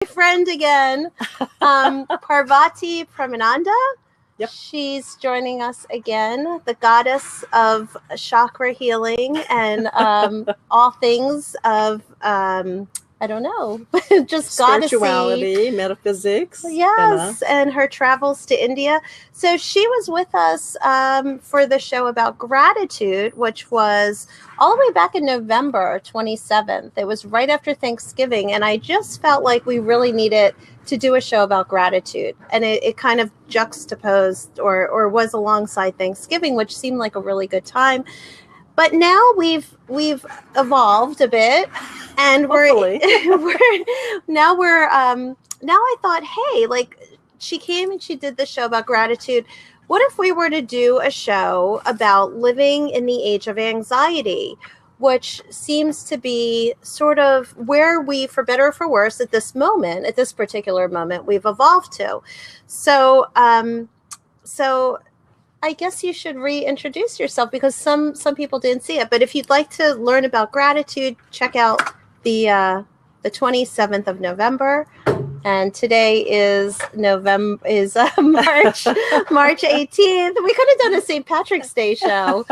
friend again, Parvati Premananda. Yep. She's joining us again, the goddess of chakra healing and all things of, I don't know, just spirituality, goddessy. metaphysics. Yes, and her travels to India. So she was with us for the show about gratitude, which was all the way back in November 27th. It was right after Thanksgiving, and I just felt like we really needed to do a show about gratitude. And it kind of juxtaposed or was alongside Thanksgiving, which seemed like a really good time. But now we've evolved a bit, and we're now I thought, hey, like, she came and she did the show about gratitude. What if we were to do a show about living in the age of anxiety, which seems to be sort of where we, for better or for worse, at this particular moment, we've evolved to. So I guess you should reintroduce yourself, because some people didn't see it. But if you'd like to learn about gratitude, check out the 27th of November. And today is March 18th. We could have done a St. Patrick's Day show,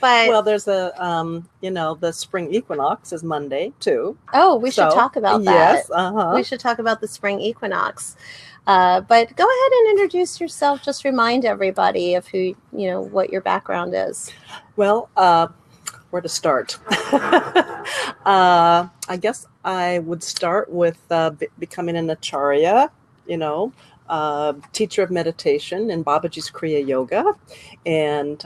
but there's the spring equinox is Monday too. Oh, we should talk about that. Yes, we should talk about the spring equinox. But go ahead and introduce yourself. Just remind everybody of who, what your background is. Well, where to start? I guess I would start with becoming an acharya, teacher of meditation in Babaji's Kriya Yoga. And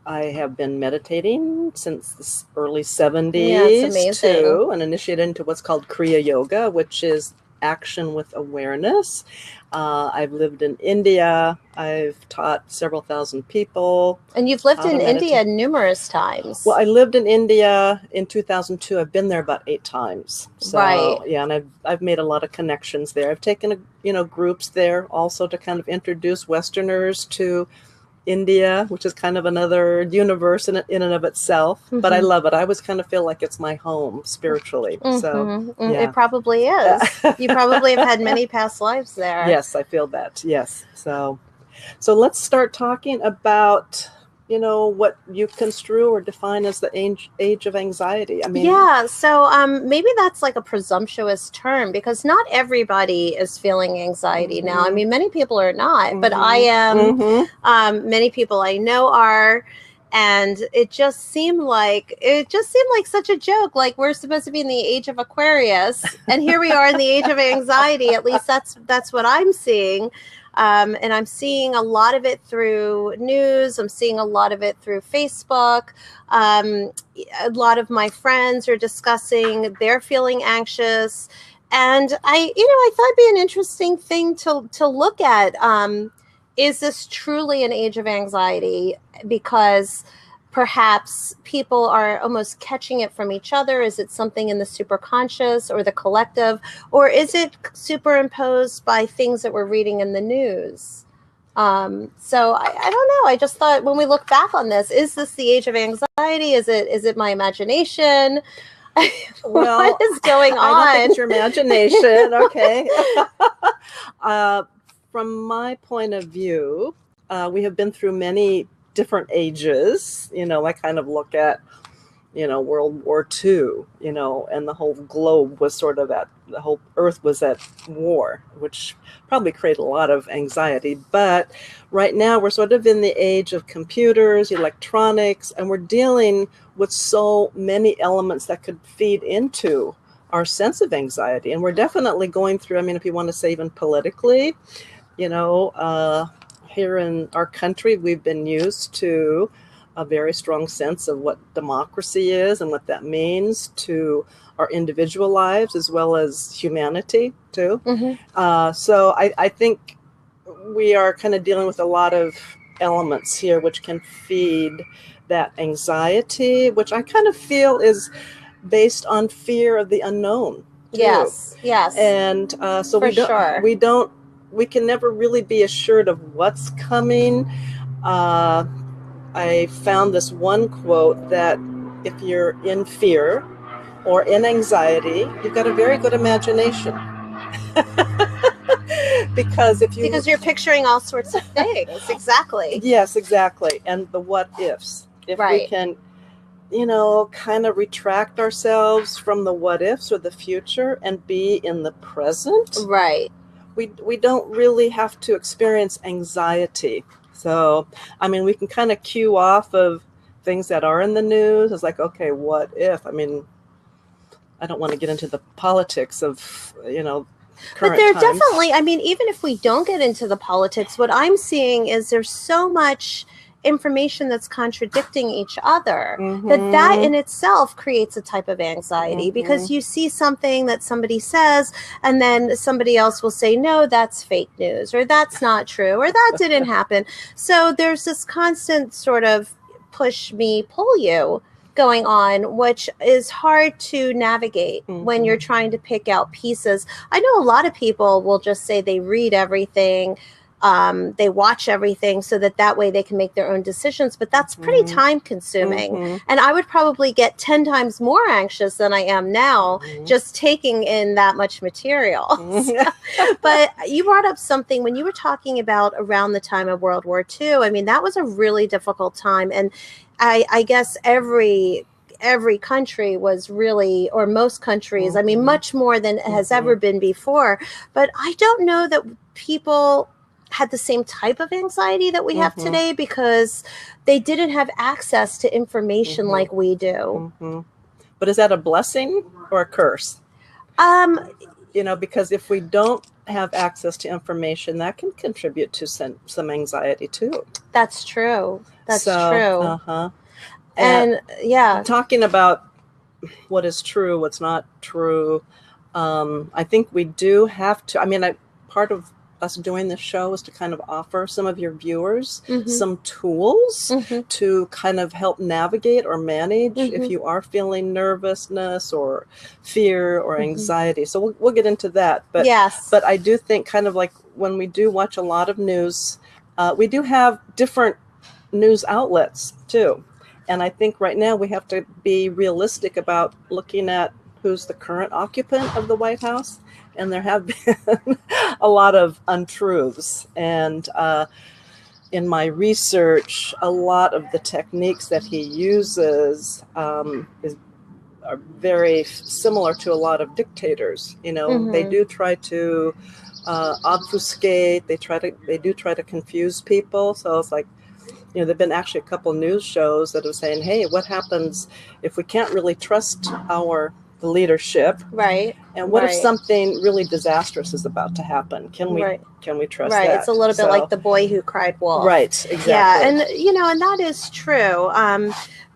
I have been meditating since the early 70s too, and initiated into what's called Kriya Yoga, which is action with awareness. I've lived in India. I've taught several thousand people. And you've lived in India numerous times. Well, I lived in India in 2002. I've been there about 8 times. So, right. Yeah, and I've made a lot of connections there. I've taken groups there also to kind of introduce Westerners to India, which is kind of another universe in and of itself. Mm-hmm. But I love it. I always kind of feel like it's my home spiritually. Mm-hmm. So yeah. It probably is. You probably have had many past lives there. Yes, I feel that. Yes. So let's start talking about what you construe or define as the age of anxiety. I mean, yeah. So maybe that's like a presumptuous term, because not everybody is feeling anxiety now. I mean, many people are not, but I am. Many people I know are. And it just seemed like such a joke. Like, we're supposed to be in the age of Aquarius, and here we are in the age of anxiety. At least that's what I'm seeing. And I'm seeing a lot of it through news. I'm seeing a lot of it through Facebook. A lot of my friends are discussing they're feeling anxious. And I thought it'd be an interesting thing to look at. Is this truly an age of anxiety? Because perhaps people are almost catching it from each other. Is it something in the superconscious or the collective? Or is it superimposed by things that we're reading in the news? So I don't know. I just thought, when we look back on this, is this the age of anxiety? Is it my imagination? What is going on? I don't think it's your imagination. Okay. From my point of view, we have been through many different ages. I kind of look at, World War II, and the whole globe was sort of the whole earth was at war, which probably created a lot of anxiety. But right now we're sort of in the age of computers, electronics, and we're dealing with so many elements that could feed into our sense of anxiety. And we're definitely going through, if you want to say even politically, here in our country, we've been used to a very strong sense of what democracy is and what that means to our individual lives as well as humanity too. So I think we are kind of dealing with a lot of elements here which can feed that anxiety, which I kind of feel is based on fear of the unknown too. Yes. And so we can never really be assured of what's coming. I found this one quote that if you're in fear, or in anxiety, you've got a very good imagination. Because you're picturing all sorts of things. Exactly. Yes, exactly. And the what ifs. If we can, kind of retract ourselves from the what ifs or the future and be in the present. Right. We don't really have to experience anxiety. So, I mean, we can kind of cue off of things that are in the news. It's like, okay, what if? I mean, I don't want to get into the politics of, but there definitely, I mean, even if we don't get into the politics, what I'm seeing is there's so much information that's contradicting each other, that in itself creates a type of anxiety, because you see something that somebody says and then somebody else will say, no, that's fake news, or that's not true, or that didn't happen. So there's this constant sort of push me, pull you going on, which is hard to navigate when you're trying to pick out pieces. I know a lot of people will just say they read everything, they watch everything so that way they can make their own decisions, but that's pretty time consuming. And I would probably get 10 times more anxious than I am now just taking in that much material. But you brought up something when you were talking about around the time of World War II. I mean, that was a really difficult time. And I guess every country was really, or most countries, I mean, much more than has ever been before. But I don't know that people had the same type of anxiety that we have today, because they didn't have access to information like we do. But is that a blessing or a curse? Because if we don't have access to information, that can contribute to some anxiety too. That's true. That's true. And yeah, talking about what is true, what's not true, I think we do have to. I mean, part of us doing this show is to kind of offer some of your viewers some tools to kind of help navigate or manage if you are feeling nervousness or fear or anxiety. So we'll get into that. But yes, but I do think kind of like when we do watch a lot of news, we do have different news outlets too. And I think right now we have to be realistic about looking at who's the current occupant of the White House. And there have been a lot of untruths. And in my research, a lot of the techniques that he uses are very similar to a lot of dictators. They do try to obfuscate. They do try to confuse people. So it's like, there've been actually a couple news shows that are saying, hey, what happens if we can't really trust the leadership? Right. And what if something really disastrous is about to happen? Can we trust that? Right. It's a little bit like the boy who cried wolf. Right. Exactly. Yeah. And, and that is true.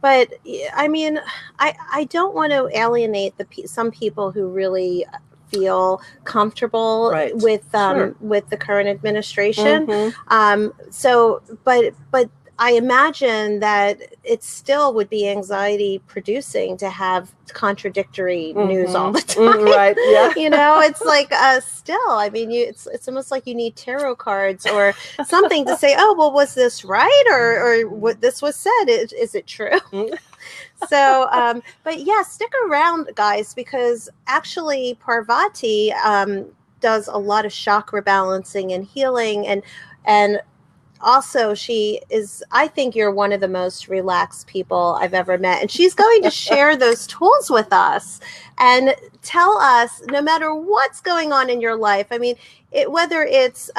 But I mean, I don't want to alienate some people who really feel comfortable with the current administration. But I imagine that it still would be anxiety producing to have contradictory news all the time. Right. Yeah. It's like still, I mean, it's almost like you need tarot cards or something to say, oh, well, was this right? Or what this was said, is it true? So, but yeah, stick around, guys, because actually Parvati does a lot of chakra balancing and healing, and also I think you're one of the most relaxed people I've ever met, and she's going to share those tools with us and tell us, no matter what's going on in your life, I mean, whether it's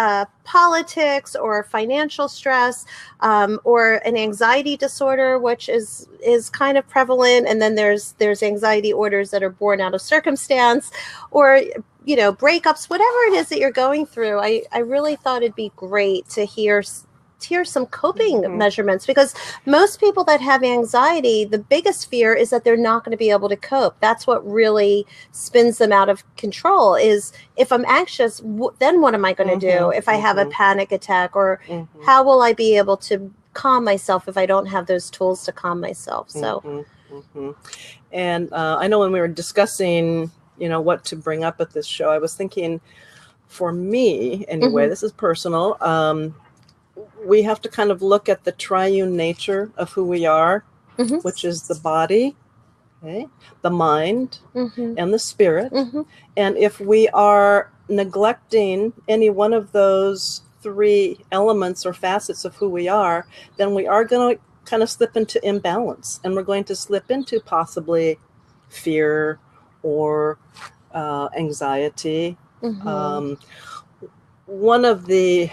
politics or financial stress, or an anxiety disorder, which is kind of prevalent, and then there's anxiety orders that are born out of circumstance, or breakups, whatever it is that you're going through. I really thought it'd be great to hear some coping measurements, because most people that have anxiety, the biggest fear is that they're not going to be able to cope. That's what really spins them out of control, is if I'm anxious, then what am I going to do if I have a panic attack, or how will I be able to calm myself if I don't have those tools to calm myself? So and I know when we were discussing what to bring up at this show, I was thinking, for me anyway, this is personal, we have to kind of look at the triune nature of who we are, which is the body, okay, the mind, Mm-hmm. and the spirit. Mm-hmm. And if we are neglecting any one of those three elements or facets of who we are, then we are going to kind of slip into imbalance, and we're going to slip into possibly fear or anxiety. Mm-hmm.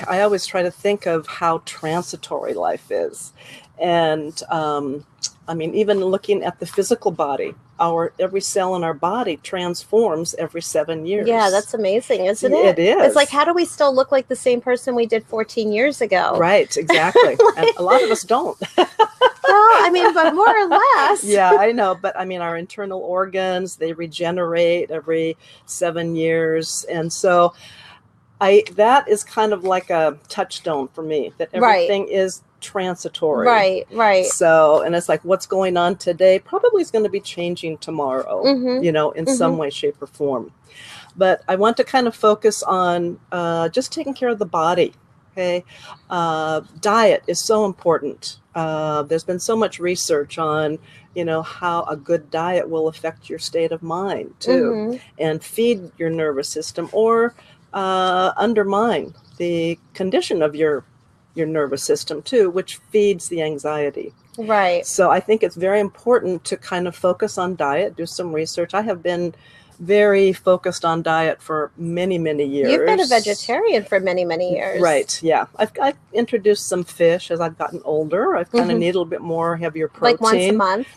I always try to think of how transitory life is. And I mean, even looking at the physical body, every cell in our body transforms every 7 years. Yeah, that's amazing, isn't it? It is. It's like, how do we still look like the same person we did 14 years ago? Right, exactly. And a lot of us don't. Well, I mean, but more or less. Yeah, I know. But I mean, our internal organs, they regenerate every 7 years. And so that is kind of like a touchstone for me, that everything is transitory. Right, right. So, and it's like, what's going on today probably is going to be changing tomorrow, Mm-hmm. you know, in some way, shape, or form. But I want to kind of focus on just taking care of the body. Okay. Diet is so important. There's been so much research on, you know, how a good diet will affect your state of mind too, and feed your nervous system or undermine the condition of your nervous system too, which feeds the anxiety. Right. So I think it's very important to kind of focus on diet, do some research. I have been very focused on diet for many, many years. You've been a vegetarian for many, many years. Right, yeah. I've introduced some fish as I've gotten older. I've kind of need a little bit more heavier protein. Like once a month?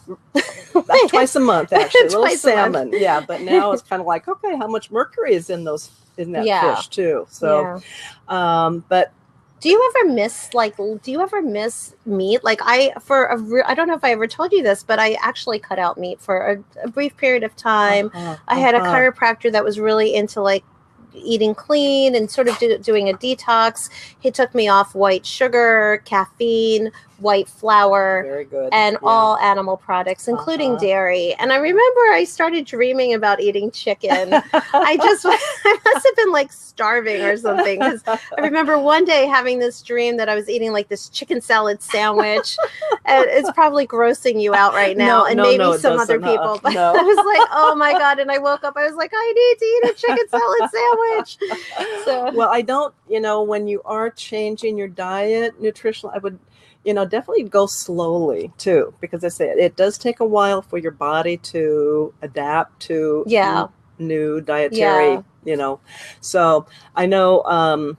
Twice a month, actually. A little Twice salmon. Yeah, but now it's kind of like, okay, how much mercury is in that fish too? So, but do you ever miss meat? Like I don't know if I ever told you this, but I actually cut out meat for a brief period of time. I had a chiropractor that was really into like eating clean and sort of doing a detox. He took me off white sugar, caffeine, white flour, very good, and all animal products, including dairy. And I remember I started dreaming about eating chicken. I must have been like starving or something, because I remember one day having this dream that I was eating like this chicken salad sandwich. And it's probably grossing you out right now, and maybe some other people. But I was like, oh my God. And I woke up, I was like, I need to eat a chicken salad sandwich. So, well, I don't, you know, when you are changing your diet, nutritional, I would, you know, definitely go slowly too, because I say it does take a while for your body to adapt to new dietary, you know. So I know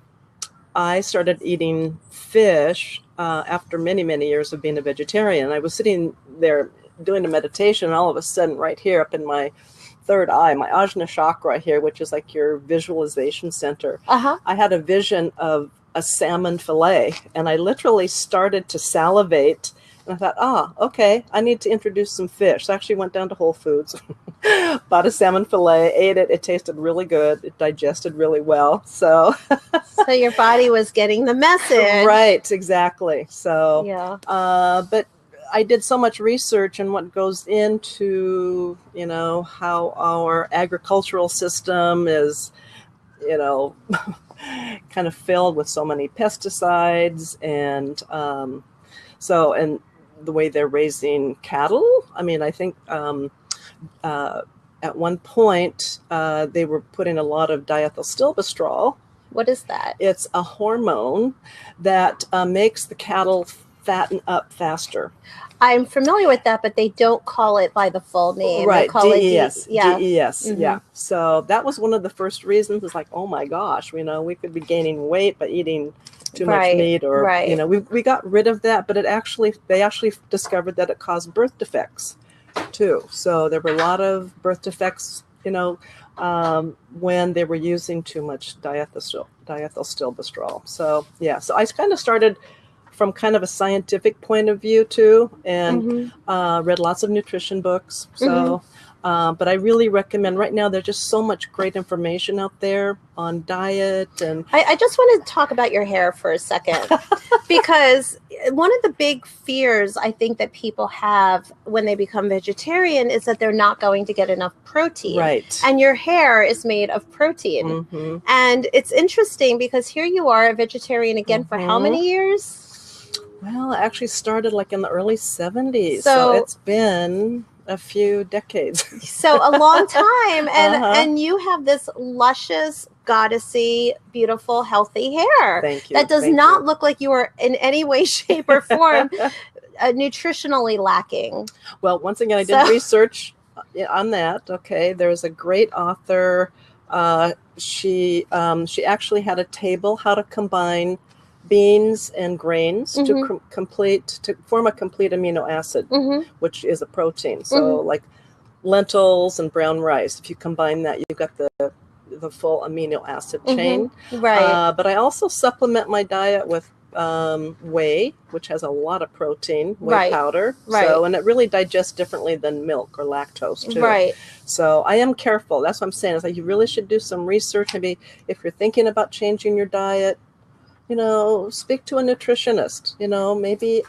I started eating fish after many, many years of being a vegetarian. I was sitting there doing a meditation, and all of a sudden right here up in my third eye, my ajna chakra here, which is like your visualization center, I had a vision of a salmon fillet, and I literally started to salivate, and I thought, okay, I need to introduce some fish. So I actually went down to Whole Foods, bought a salmon fillet, ate it. It tasted really good. It digested really well. So your body was getting the message. Right, exactly. So but I did so much research on what goes into, you know, how our agricultural system is, you know, kind of filled with so many pesticides, and and the way they're raising cattle. I mean, I think at one point they were putting a lot of diethylstilbestrol. What is that? It's a hormone that makes the cattle fatten up faster. I'm familiar with that, but they don't call it by the full name. Right, they call DES. it DES, yeah. So that was one of the first reasons. It's like, oh my gosh, you know, we could be gaining weight by eating too much meat, or you know, we got rid of that, but they actually discovered that it caused birth defects too. So there were a lot of birth defects, you know, when they were using too much diethylstilbestrol. So so I kind of started from kind of a scientific point of view too, and read lots of nutrition books. So, but I really recommend, right now there's just so much great information out there on diet. And I just want to talk about your hair for a second, because one of the big fears I think that people have when they become vegetarian is that they're not going to get enough protein. Right. And your hair is made of protein. And it's interesting because here you are, a vegetarian again for how many years? Well, it actually started like in the early 70s. So it's been, a few decades. So a long time, and you have this luscious, goddessy, beautiful, healthy hair. Thank you. That does not look like you are in any way, shape, or form nutritionally lacking. Well, once again, I did research on that. Okay, there's a great author. She actually had a table how to combine beans and grains to form a complete amino acid, which is a protein. So like lentils and brown rice, if you combine that, you've got the full amino acid chain. Right. But I also supplement my diet with whey, which has a lot of protein, whey powder. So, and it really digests differently than milk or lactose too. Right. So I am careful. That's what I'm saying. It's like you really should do some research. Maybe if you're thinking about changing your diet, you know, speak to a nutritionist, you know, maybe,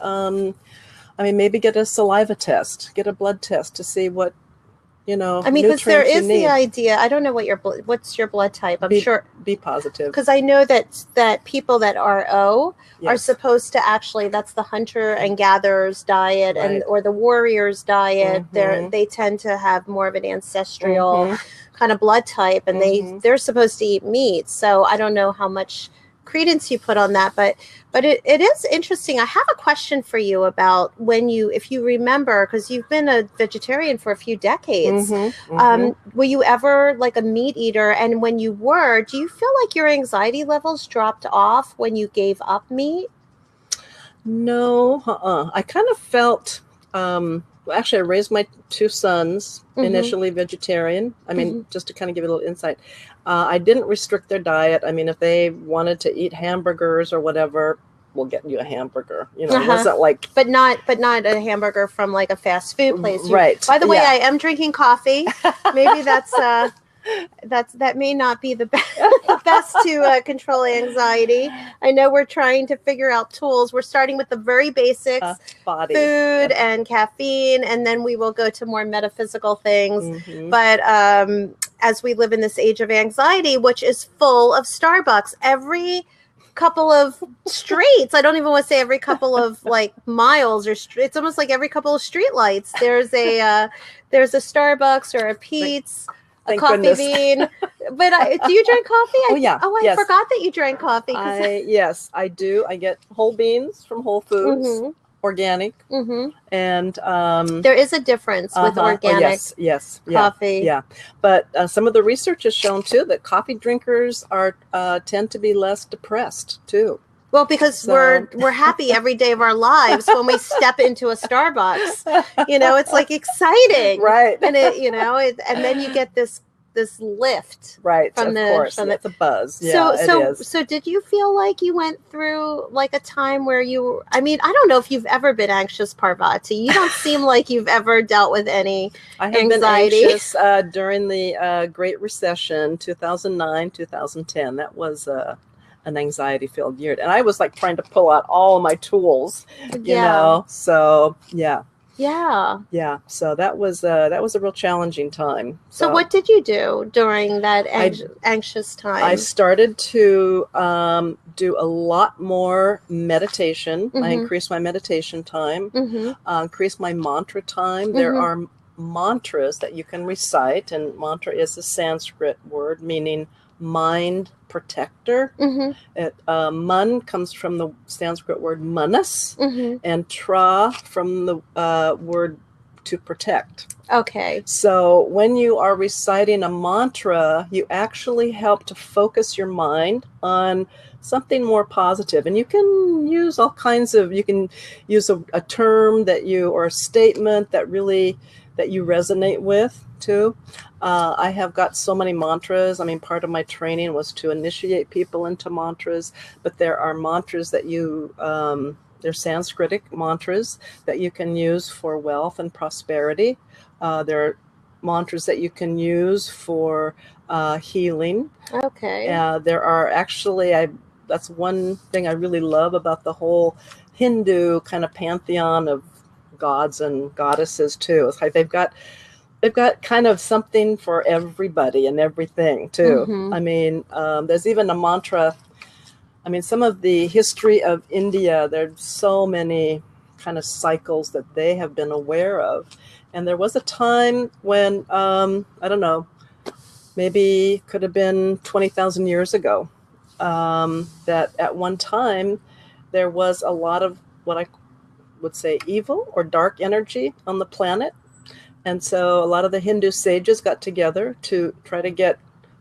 maybe get a saliva test, get a blood test to see what, you know, I mean, because there is the idea. I don't know what's your blood type. I'm sure B positive. Because I know that people that are O are supposed to actually, that's the hunter and gatherer's diet, or the warrior's diet. They tend to have more of an ancestral kind of blood type, and they're supposed to eat meat. So I don't know how much credence you put on that, but it is interesting. I have a question for you about if you remember, because you've been a vegetarian for a few decades, were you ever like a meat eater? And when you were, do you feel like your anxiety levels dropped off when you gave up meat? No, I kind of felt, well, actually I raised my two sons initially vegetarian. I mean, just to kind of give you a little insight, I didn't restrict their diet. I mean, if they wanted to eat hamburgers or whatever, we'll get you a hamburger. You know, it wasn't like, but not a hamburger from like a fast food place. Right. By the way, I am drinking coffee. Maybe that may not be the best to control anxiety. I know we're trying to figure out tools. We're starting with the very basics, body, food and caffeine, and then we will go to more metaphysical things. But as we live in this age of anxiety, which is full of Starbucks, every couple of streets, I don't even want to say every couple of like miles or it's almost like every couple of street lights, there's a Starbucks or a Pete's. A coffee bean. But do you drink coffee? I forgot that you drank coffee. Yes, I do. I get whole beans from Whole Foods, organic. And there is a difference with organic coffee. Yeah. But some of the research has shown too that coffee drinkers tend to be less depressed too. Well, because we're happy every day of our lives when we step into a Starbucks. You know, it's like exciting, right? And and then you get this lift, right? From it's a buzz. Yeah, so did you feel like you went through like a time where you? I mean, I don't know if you've ever been anxious, Parvati. You don't seem like you've ever dealt with any anxiety. Been anxious during the Great Recession, 2009, 2010. That was an anxiety-filled year, and I was like trying to pull out all of my tools, you know. So yeah. So that was a real challenging time. So what did you do during that anxious time? I started to do a lot more meditation. I increased my meditation time, increased my mantra time. There are mantras that you can recite, and mantra is a Sanskrit word meaning mind protector. Man comes from the Sanskrit word manas, and tra from the word to protect. Okay. So when you are reciting a mantra, you actually help to focus your mind on something more positive. And you can use all kinds of, you can use a term or a statement that you resonate with too. I have got so many mantras. I mean, part of my training was to initiate people into mantras, but there are mantras that they're Sanskritic mantras that you can use for wealth and prosperity. There are mantras that you can use for healing. Okay. There are actually, that's one thing I really love about the whole Hindu kind of pantheon of gods and goddesses too. It's like they've got kind of something for everybody and everything too. I mean, there's even a mantra. I mean, some of the history of India, there's so many kind of cycles that they have been aware of. And there was a time when, I don't know, maybe could have been 20,000 years ago, that at one time there was a lot of what I would say evil or dark energy on the planet. And so a lot of the Hindu sages got together to try to get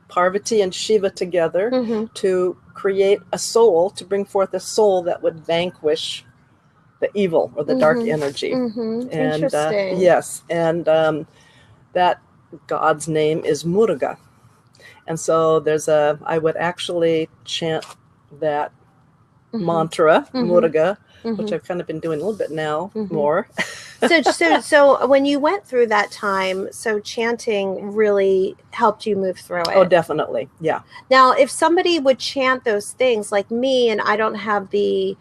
Parvati and Shiva together to create a soul, to bring forth a soul that would vanquish the evil or the dark energy. And Interesting. yes, and that god's name is Muruga. And so I would actually chant that mantra, Muruga, which I've kind of been doing a little bit now more. So when you went through that time, so chanting really helped you move through it. Oh, definitely. Yeah. Now, if somebody would chant those things like me, and I don't have the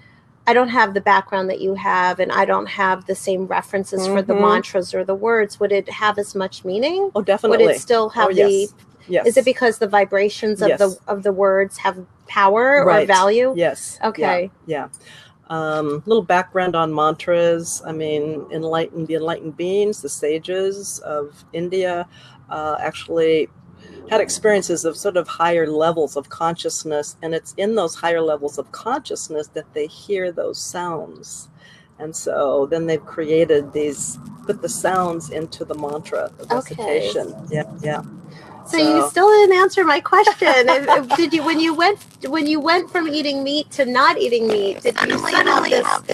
background that you have, and I don't have the same references for the mantras or the words, would it have as much meaning? Oh, definitely. Would it still have Yes. Is it because the vibrations of the words have power or value? Yes. Okay. Yeah. Little background on mantras. I mean, the enlightened beings, the sages of India, actually had experiences of sort of higher levels of consciousness, and it's in those higher levels of consciousness that they hear those sounds. And so then they've put the sounds into the mantra, the recitation. Yeah. So you still didn't answer my question. Did you, when you went from eating meat to not eating meat, did you suddenly have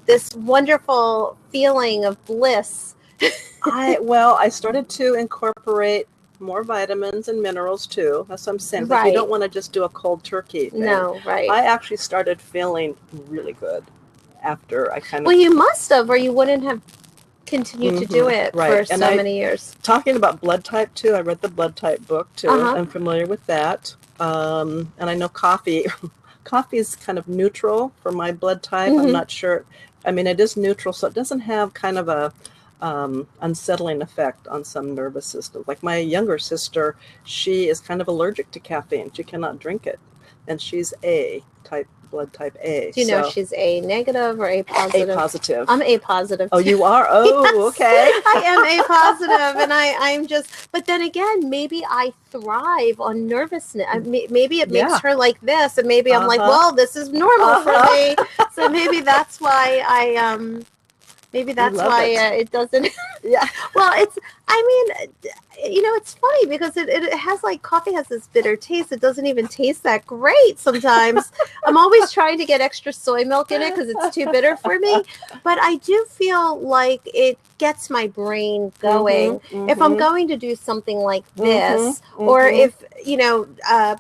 this wonderful feeling of bliss? I started to incorporate more vitamins and minerals too. That's what I'm saying. Like, you don't want to just do a cold turkey thing. No, right. I actually started feeling really good after I kind of... Well, you must have, or you wouldn't have continued to do it for so many years. Talking about blood type too, I read the blood type book too. I'm familiar with that. And I know coffee is kind of neutral for my blood type. I'm not sure. I mean, it is neutral, so it doesn't have kind of a unsettling effect on some nervous system. Like my younger sister, she is kind of allergic to caffeine. She cannot drink it. And she's blood type A. Do you know she's A negative or A positive? A positive. I'm A positive. Oh, you are? Oh, yes. Okay. I am A positive, and I'm just. But then again, maybe I thrive on nervousness. Maybe it makes her like this, and maybe I'm like, well, this is normal for me. So maybe that's why Maybe that's why it doesn't. Yeah. Well, it's funny because it has coffee has this bitter taste. It doesn't even taste that great sometimes. I'm always trying to get extra soy milk in it because it's too bitter for me. But I do feel like it gets my brain going. If I'm going to do something like this, or if,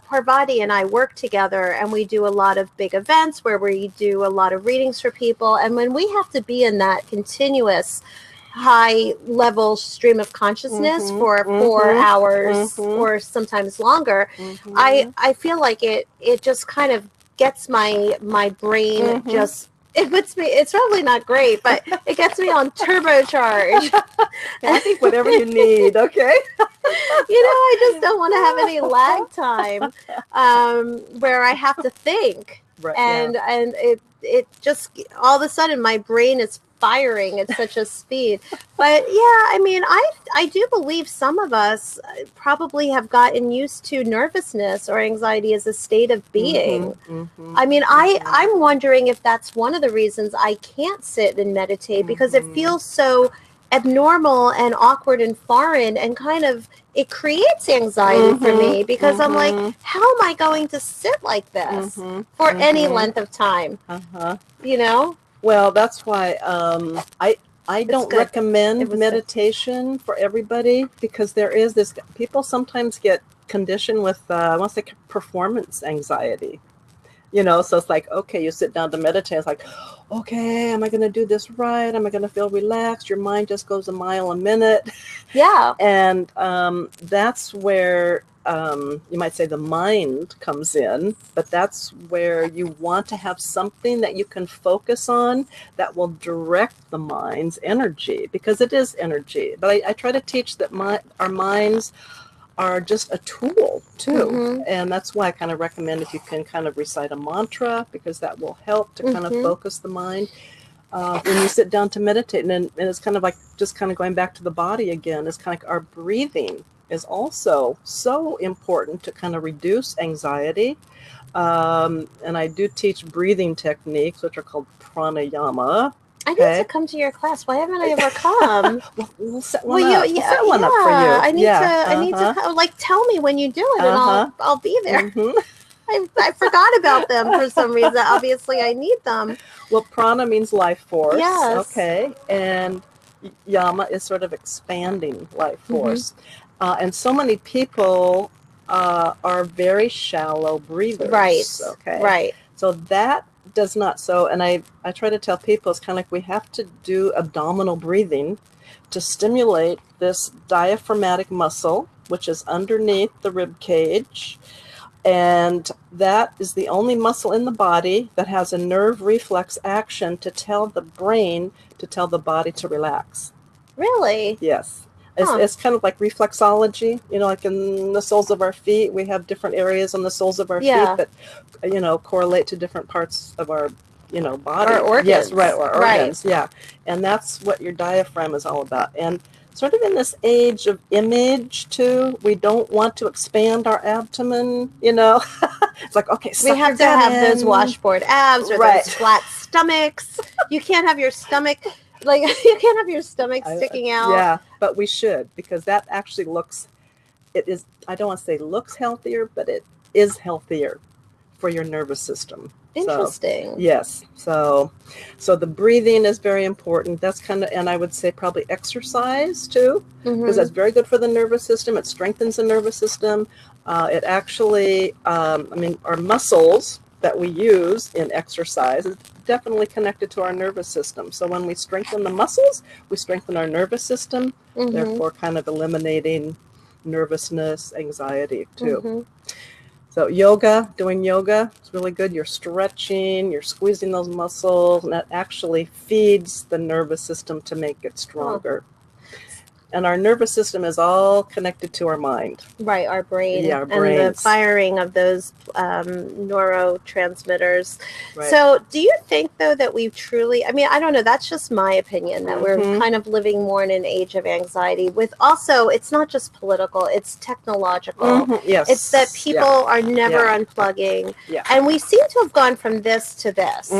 Parvati and I work together and we do a lot of big events where we do a lot of readings for people. And when we have to be in that continuous high level stream of consciousness for 4 hours or sometimes longer, I feel like it just kind of gets my brain just, it puts me, it's probably not great, but it gets me on turbocharge. I think whatever you need, okay? I just don't want to have any lag time where I have to think. Right, and it just, all of a sudden my brain is firing at such a speed. But I do believe some of us probably have gotten used to nervousness or anxiety as a state of being. I'm wondering if that's one of the reasons I can't sit and meditate, because it feels so abnormal and awkward and foreign, and kind of it creates anxiety for me, because I'm like, how am I going to sit like this for any length of time? Well, that's why I don't recommend meditation for everybody, because there is this, people sometimes get conditioned with, I want to say, performance anxiety. So it's like, okay, you sit down to meditate. It's like, okay, am I going to do this right? Am I going to feel relaxed? Your mind just goes a mile a minute. Yeah. And that's where you might say the mind comes in, but that's where you want to have something that you can focus on that will direct the mind's energy, because it is energy. But I try to teach that our minds are just a tool too. And that's why I kind of recommend if you can kind of recite a mantra, because that will help to kind of focus the mind. when you sit down to meditate, and it's kind of like just kind of going back to the body again, it's kind of like our breathing is also so important to kind of reduce anxiety. And I do teach breathing techniques, which are called pranayama. I need to come to your class. Why haven't I ever come? We'll set one up. We'll set one up for you. I need to come. Like, tell me when you do it, and I'll be there. I forgot about them for some reason. Obviously, I need them. Well, prana means life force. Yes. Okay. And yama is sort of expanding life force. And so many people are very shallow breathers. Right. Okay. Right. So that does not. So, and I try to tell people, it's kind of like we have to do abdominal breathing to stimulate this diaphragmatic muscle, which is underneath the rib cage. And that is the only muscle in the body that has a nerve reflex action to tell the brain to tell the body to relax. Really? Yes. It's kind of like reflexology, like in the soles of our feet, we have different areas on the soles of our feet that, correlate to different parts of our, body. Our organs. Yes, right, our organs, yeah. And that's what your diaphragm is all about. And sort of in this age of image, too, we don't want to expand our abdomen, It's like, okay, we have to have those washboard abs or those flat stomachs. You can't have your stomach... Like, you can't have your stomach sticking out. Yeah, but we should, because that actually I don't want to say looks healthier, but it is healthier for your nervous system. Interesting. So, yes. So the breathing is very important. That's and I would say probably exercise too, because that's very good for the nervous system. It strengthens the nervous system. It actually, our muscles that we use in exercise is definitely connected to our nervous system. So when we strengthen the muscles, we strengthen our nervous system, therefore kind of eliminating nervousness, anxiety too. So doing yoga is really good. You're stretching, you're squeezing those muscles, and that actually feeds the nervous system to make it stronger. And our nervous system is all connected to our mind. Right, our brain. Yeah, our and brains. The firing of those neurotransmitters. Right. So do you think, though, that we've truly, I don't know, that's just my opinion, that we're kind of living more in an age of anxiety with also, it's not just political, it's technological. Yes. It's that people are never unplugging. Yeah. And we seem to have gone from this to this.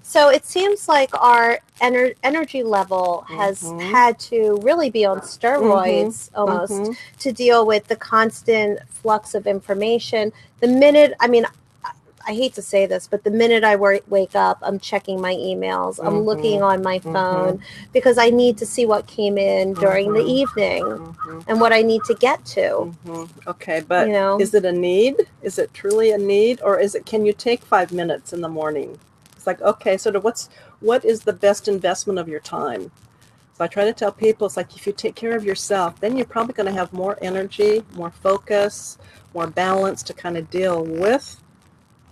So it seems like our energy level has had to really be on steroids almost to deal with the constant flux of information. The minute, I hate to say this, but the minute I wake up, I'm checking my emails. I'm looking on my phone because I need to see what came in during the evening and what I need to get to. Okay, but is it a need? Is it truly a need? Or can you take 5 minutes in the morning? It's like, okay, so what is the best investment of your time? So I try to tell people, it's like if you take care of yourself, then you're probably going to have more energy, more focus, more balance to kind of deal with,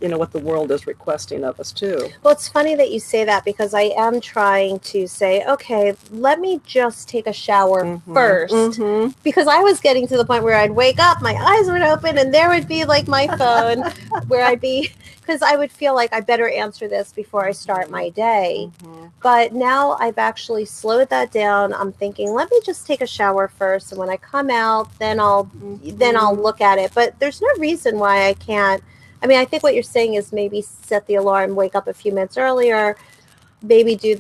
what the world is requesting of us too. Well, it's funny that you say that because I am trying to say, okay, let me just take a shower first. Because I was getting to the point where I'd wake up, my eyes would open, and there would be like my phone where I'd be, because I would feel like I better answer this before I start my day. But now I've actually slowed that down. I'm thinking, let me just take a shower first, and when I come out, then I'll look at it. But there's no reason why I can't. I think what you're saying is maybe set the alarm, wake up a few minutes earlier, maybe do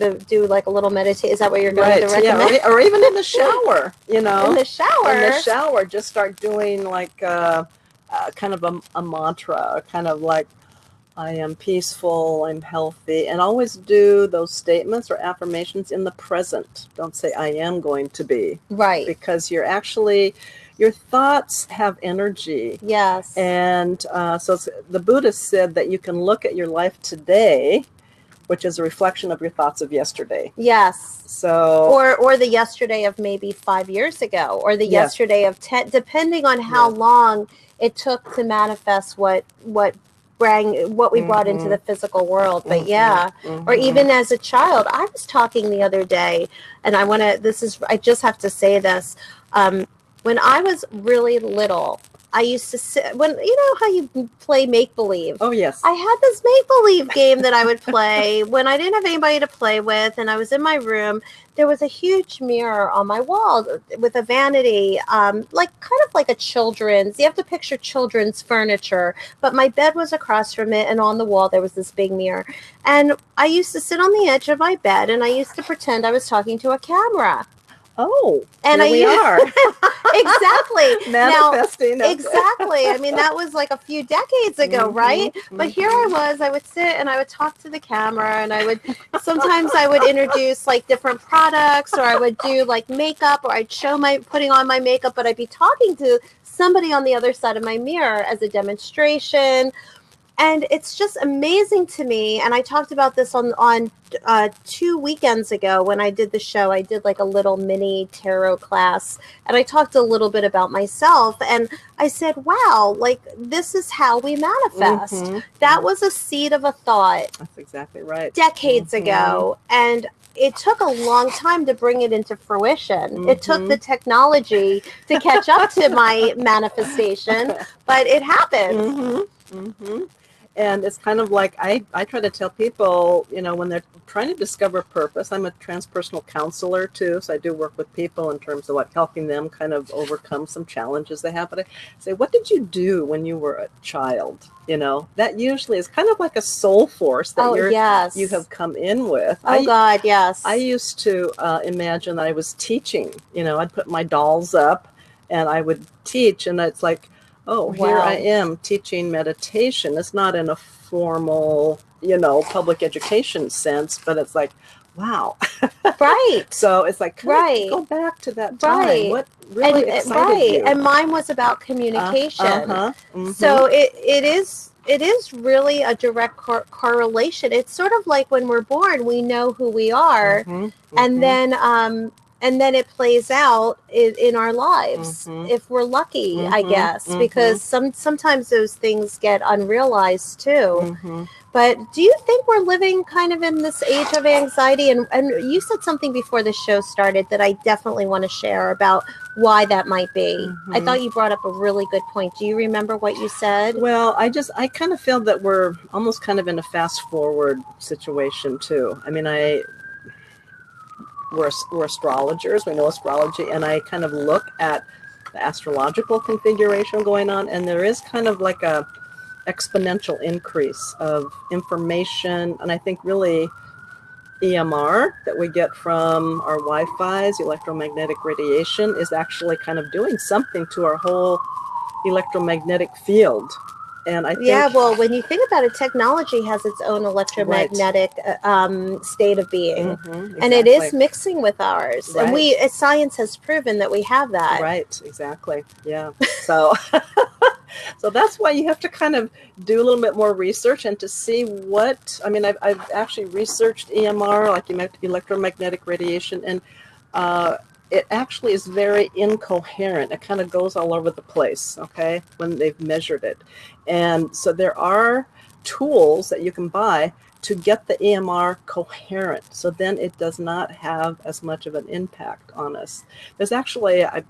like a little meditate. Is that what you're going to recommend? Yeah, or even in the shower, In the shower. In the shower, just start doing like kind of a mantra, kind of like, I am peaceful, I'm healthy, and always do those statements or affirmations in the present. Don't say, I am going to be. Right. Because your thoughts have energy. Yes. And so the Buddhist said that you can look at your life today, which is a reflection of your thoughts of yesterday. Yes. So or the yesterday of maybe 5 years ago, or the yesterday of 10, depending on how long it took to manifest what we brought into the physical world. But or even as a child, I was talking the other day, and I just have to say this. When I was really little, I used to sit when, you know how you play make-believe. Oh, yes. I had this make-believe game that I would play when I didn't have anybody to play with, and I was in my room. There was a huge mirror on my wall with a vanity, like kind of like a children's. You have to picture children's furniture, but my bed was across from it, and on the wall there was this big mirror. And I used to sit on the edge of my bed, and I used to pretend I was talking to a camera. Oh, and here we are. Exactly. Manifesting. Now, exactly. I mean, that was like a few decades ago, right? But here I would sit and I would talk to the camera, and sometimes I would introduce like different products, or I would do like makeup, or I'd show putting on my makeup, but I'd be talking to somebody on the other side of my mirror as a demonstration. And it's just amazing to me. And I talked about this on 2 weekends ago when I did the show. I did like a little mini tarot class, and I talked a little bit about myself. And I said, wow, like this is how we manifest. That was a seed of a thought. That's exactly right. Decades ago. And it took a long time to bring it into fruition. It took the technology to catch up to my manifestation, but it happened. And it's kind of like I try to tell people, you know, when they're trying to discover purpose. I'm a transpersonal counselor too, so I do work with people in terms of like helping them kind of overcome some challenges they have. But I say, what did you do when you were a child? You know, that usually is kind of like a soul force that you have come in with. God, yes. I used to imagine that I was teaching. You know, I'd put my dolls up and I would teach, and it's like, oh, here I am teaching meditation. It's not in a formal, you know, public education sense, but it's like, wow. Right. So it's like, go back to that time. What really excited you? And mine was about communication. So it is really a direct correlation. It's sort of like when we're born, we know who we are, and then it plays out in our lives if we're lucky, I guess, because sometimes those things get unrealized too. But do you think we're living kind of in this age of anxiety? And you said something before the show started that I definitely want to share about why that might be. I thought you brought up a really good point. Do you remember what you said? Well, I kind of feel that we're almost kind of in a fast forward situation too. I mean, we're astrologers, we know astrology, and I kind of look at the astrological configuration going on, and there is kind of like a exponential increase of information, and I think really EMR that we get from our Wi-Fi's, electromagnetic radiation, is actually kind of doing something to our whole electromagnetic field. And I think, well, when you think about it, technology has its own electromagnetic state of being, exactly. And it is mixing with ours. And science has proven that we have that. Right, exactly. Yeah. So, so that's why you have to kind of do a little bit more research and to see what, I mean, I've actually researched EMR, like electromagnetic radiation, and it actually is very incoherent. It kind of goes all over the place, okay, when they've measured it. And so there are tools that you can buy to get the EMR coherent. So then it does not have as much of an impact on us. There's actually, I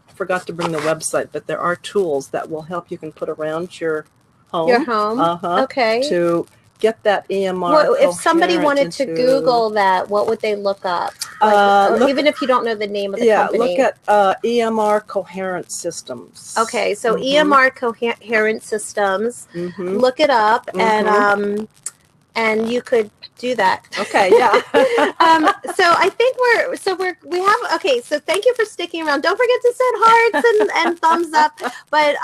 forgot to bring the website, but there are tools that will help you can put around your home. Your home? Okay. To get that EMR. Well, if somebody wanted to Google that, what would they look up? Like, even if you don't know the name of the company. Look at EMR coherent systems. Okay, so EMR coherent systems. Look it up, and you could do that. Okay, yeah. So I think we have. Okay, so thank you for sticking around. Don't forget to send hearts and thumbs up. But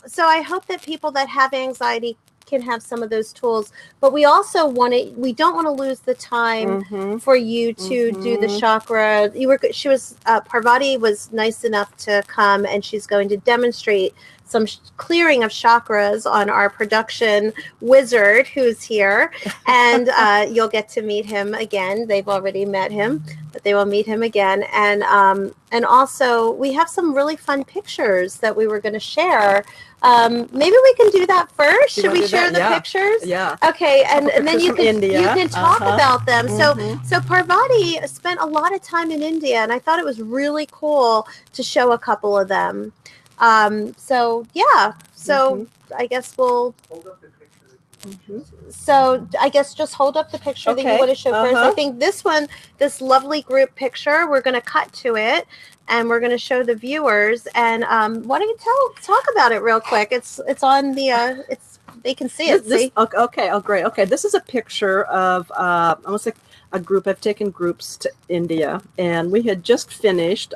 so I hope that people that have anxiety can have some of those tools, but we also we don't want to lose the time for you to do the chakra. Parvati was nice enough to come, and she's going to demonstrate some clearing of chakras on our production wizard who's here, and you'll get to meet him again. They've already met him, but they will meet him again. And also we have some really fun pictures that we were going to share. Maybe we can do that first. Should we share the pictures? Yeah. Okay, and then you can talk about them. So Parvati spent a lot of time in India, and I thought it was really cool to show a couple of them. So yeah, so I guess we'll. Hold up the picture. So I guess just hold up the picture that you want to show first. I think this one, this lovely group picture, we're going to cut to it and we're going to show the viewers. And why don't you talk about it real quick? It's on the they can see it. See? Okay. Oh, great. Okay, this is a picture of almost like a group. I've taken groups to India, and we had just finished.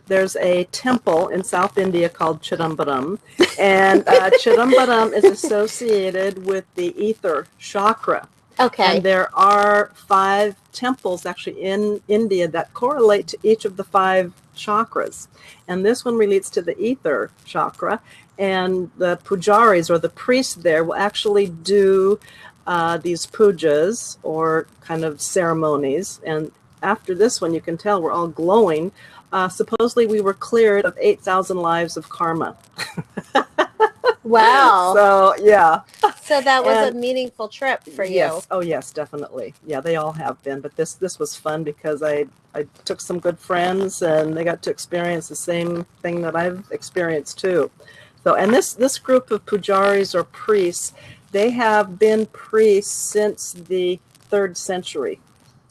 There's a temple in South India called Chidambaram, and Chidambaram is associated with the ether chakra. Okay. And there are 5 temples actually in India that correlate to each of the 5 chakras. And this one relates to the ether chakra. And the pujaris, or the priests there, will actually do these pujas, or kind of ceremonies. And after this one, you can tell we're all glowing. Supposedly we were cleared of 8,000 lives of karma. Wow. So, yeah. So that was a meaningful trip for you. Yes. Oh, yes, definitely. Yeah, they all have been. But this was fun because I took some good friends, and they got to experience the same thing that I've experienced too. So, and this group of pujaris, or priests, they have been priests since the 3rd century.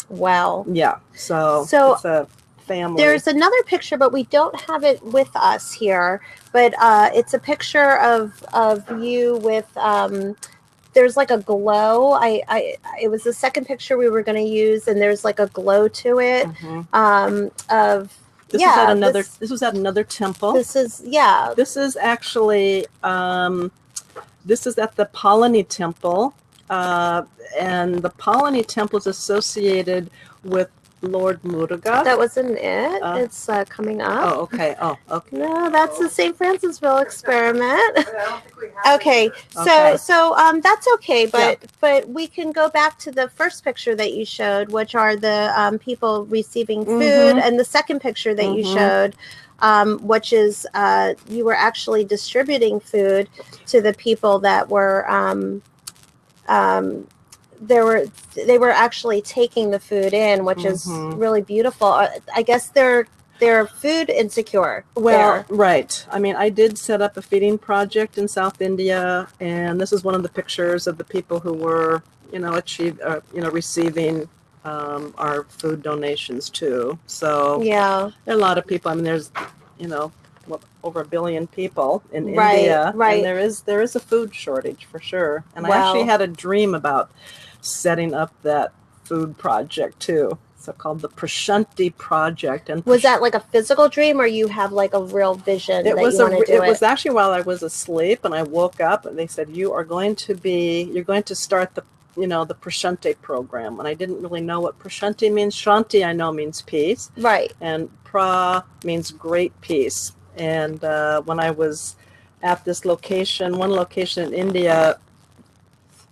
Wow. Yeah. So it's a family. There's another picture, but we don't have it with us here. But it's a picture of you with there's like a glow. It was the second picture we were going to use, and there's like a glow to it. This was at another temple. This is This is actually this is at the Palani temple, and the Palani temple is associated with Lord Muruga. That wasn't it. It's coming up. Oh, okay. Oh, okay. No, that's the St. Francisville experiment. I don't think we have Okay, so that's okay, but we can go back to the first picture that you showed, which are the people receiving food, and the second picture that you showed, which is you were actually distributing food to the people that were they were actually taking the food in, which is really beautiful. I guess they're food insecure. Well, right. I mean, I did set up a feeding project in South India, and this is one of the pictures of the people who were, receiving our food donations too. So yeah, there are a lot of people. I mean, there's, over 1 billion people in India, and there is a food shortage for sure. And I actually had a dream about setting up that food project too. So called the Prashanti Project. And was that like a physical dream, or you have like a real vision? It was actually while I was asleep, and I woke up, and they said, you're going to start the the Prashanti program. And I didn't really know what Prashanti means. Shanti I know means peace. Right. And pra means great peace. And when I was at this location, one location in India,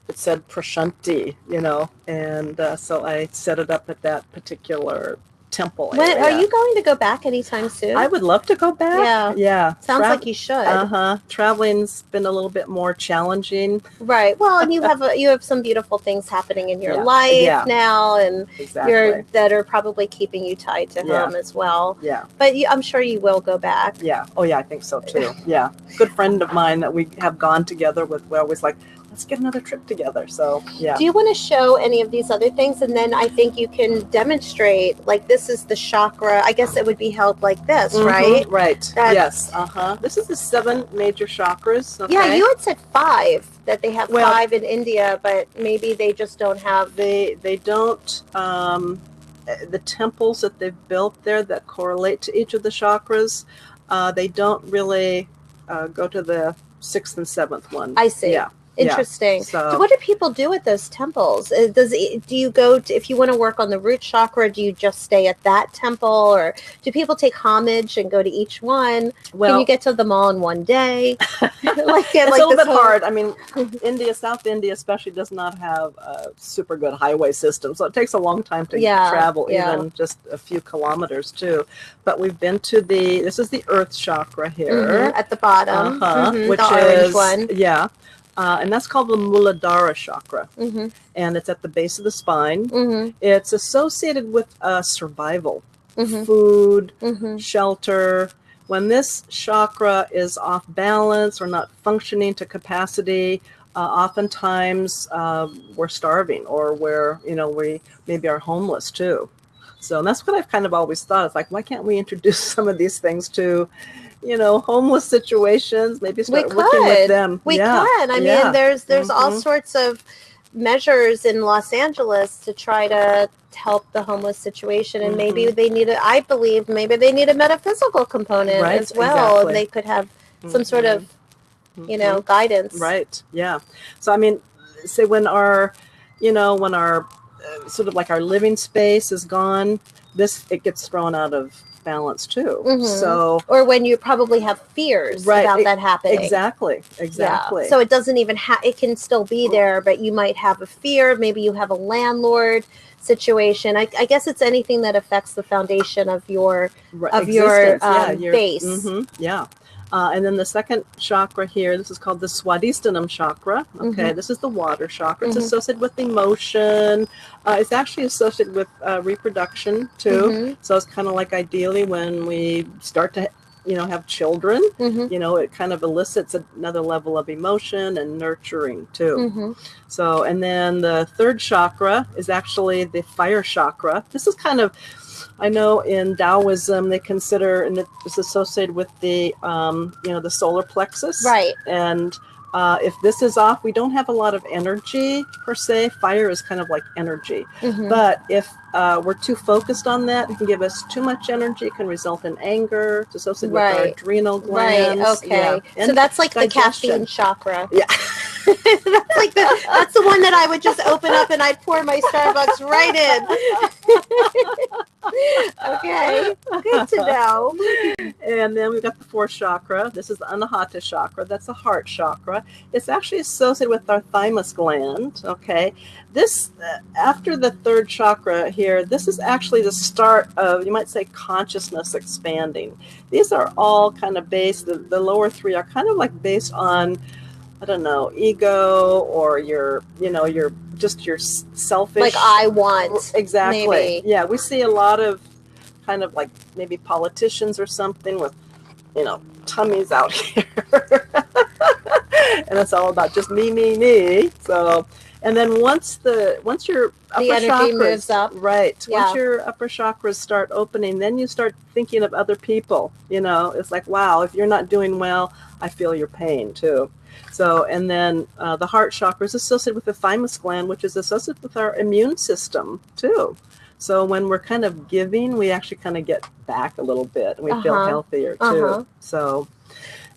it said Prashanti, and so I set it up at that particular temple area. Are you going to go back anytime soon? I would love to go back. Yeah. Sounds like you should. Traveling's been a little bit more challenging. Right. Well, and you have some beautiful things happening in your life now, and that are probably keeping you tied to home as well. Yeah. But I'm sure you will go back. Yeah. Oh yeah, I think so too. Yeah. Good friend of mine that we have gone together with. We're always like, let's get another trip together. So yeah. Do you want to show any of these other things? And then I think you can demonstrate, like, this is the chakra. I guess it would be held like this, right? Right. Yes. This is the 7 major chakras. Okay? Yeah, you had said 5, that they have 5 in India, but maybe they just don't have. They don't. The temples that they've built there that correlate to each of the chakras, they don't really go to the 6th and 7th one. I see. Yeah. Interesting. Yeah, so what do people do at those temples? Do you go to, if you want to work on the root chakra, do you just stay at that temple, or do people take homage and go to each one? Well, can you get to them all in one day? It's a little bit hard. I mean, South India especially does not have a super good highway system, so it takes a long time to travel, even just a few kilometers too. But we've been to this is the Earth chakra here at the bottom, which the is one. Yeah. And that's called the Muladhara chakra, and it's at the base of the spine. It's associated with survival, food, shelter, when this chakra is off balance or not functioning to capacity, oftentimes we're starving, or we maybe are homeless too. So that's what I've kind of always thought. It's like, why can't we introduce some of these things to, homeless situations? Maybe start working with them. We could. I mean, there's all sorts of measures in Los Angeles to try to help the homeless situation, and maybe they need I believe maybe they need a metaphysical component as well, and they could have some sort of guidance. Right. Yeah. So I mean, say when our sort of like our living space is gone, it gets thrown out of balance too. So, or when you probably have fears about that happening. Exactly. Yeah. So it doesn't even it can still be there, but you might have a fear. Maybe you have a landlord situation. I guess it's anything that affects the foundation of your base. Yeah. And then the second chakra here, this is called the Swadhisthana chakra. Okay, this is the water chakra. It's associated with emotion. It's actually associated with reproduction too. So it's kind of like ideally when we start to have children, it kind of elicits another level of emotion and nurturing too. So, and then the third chakra is actually the fire chakra. This is kind of, I know in Taoism they consider, and it's associated with the the solar plexus. Right. And if this is off, we don't have a lot of energy per se. Fire is kind of like energy. But if we're too focused on that, it can give us too much energy. It can result in anger. It's associated with our adrenal glands. Right. Okay. So that's like digestion. The caffeine chakra. Yeah. That's the one that I would just open up and I'd pour my Starbucks right in. Okay, good to know. And then we've got the fourth chakra. This is the Anahata chakra. That's the heart chakra. It's actually associated with our thymus gland. Okay, this after the third chakra here, this is actually the start of, you might say, consciousness expanding. These are all kind of based. The lower three are kind of like based on, I don't know, ego, or your selfish. Like I want. Exactly. Maybe. Yeah, we see a lot of kind of like maybe politicians or something with, tummies out here. And it's all about just me. So, and then once your upper energy chakras moves up. Right. Yeah. Once your upper chakras start opening, then you start thinking of other people. It's like, wow, if you're not doing well, I feel your pain too. So, and then the heart chakra is associated with the thymus gland, which is associated with our immune system too. So when we're kind of giving, we actually kind of get back a little bit, and we feel healthier too. So,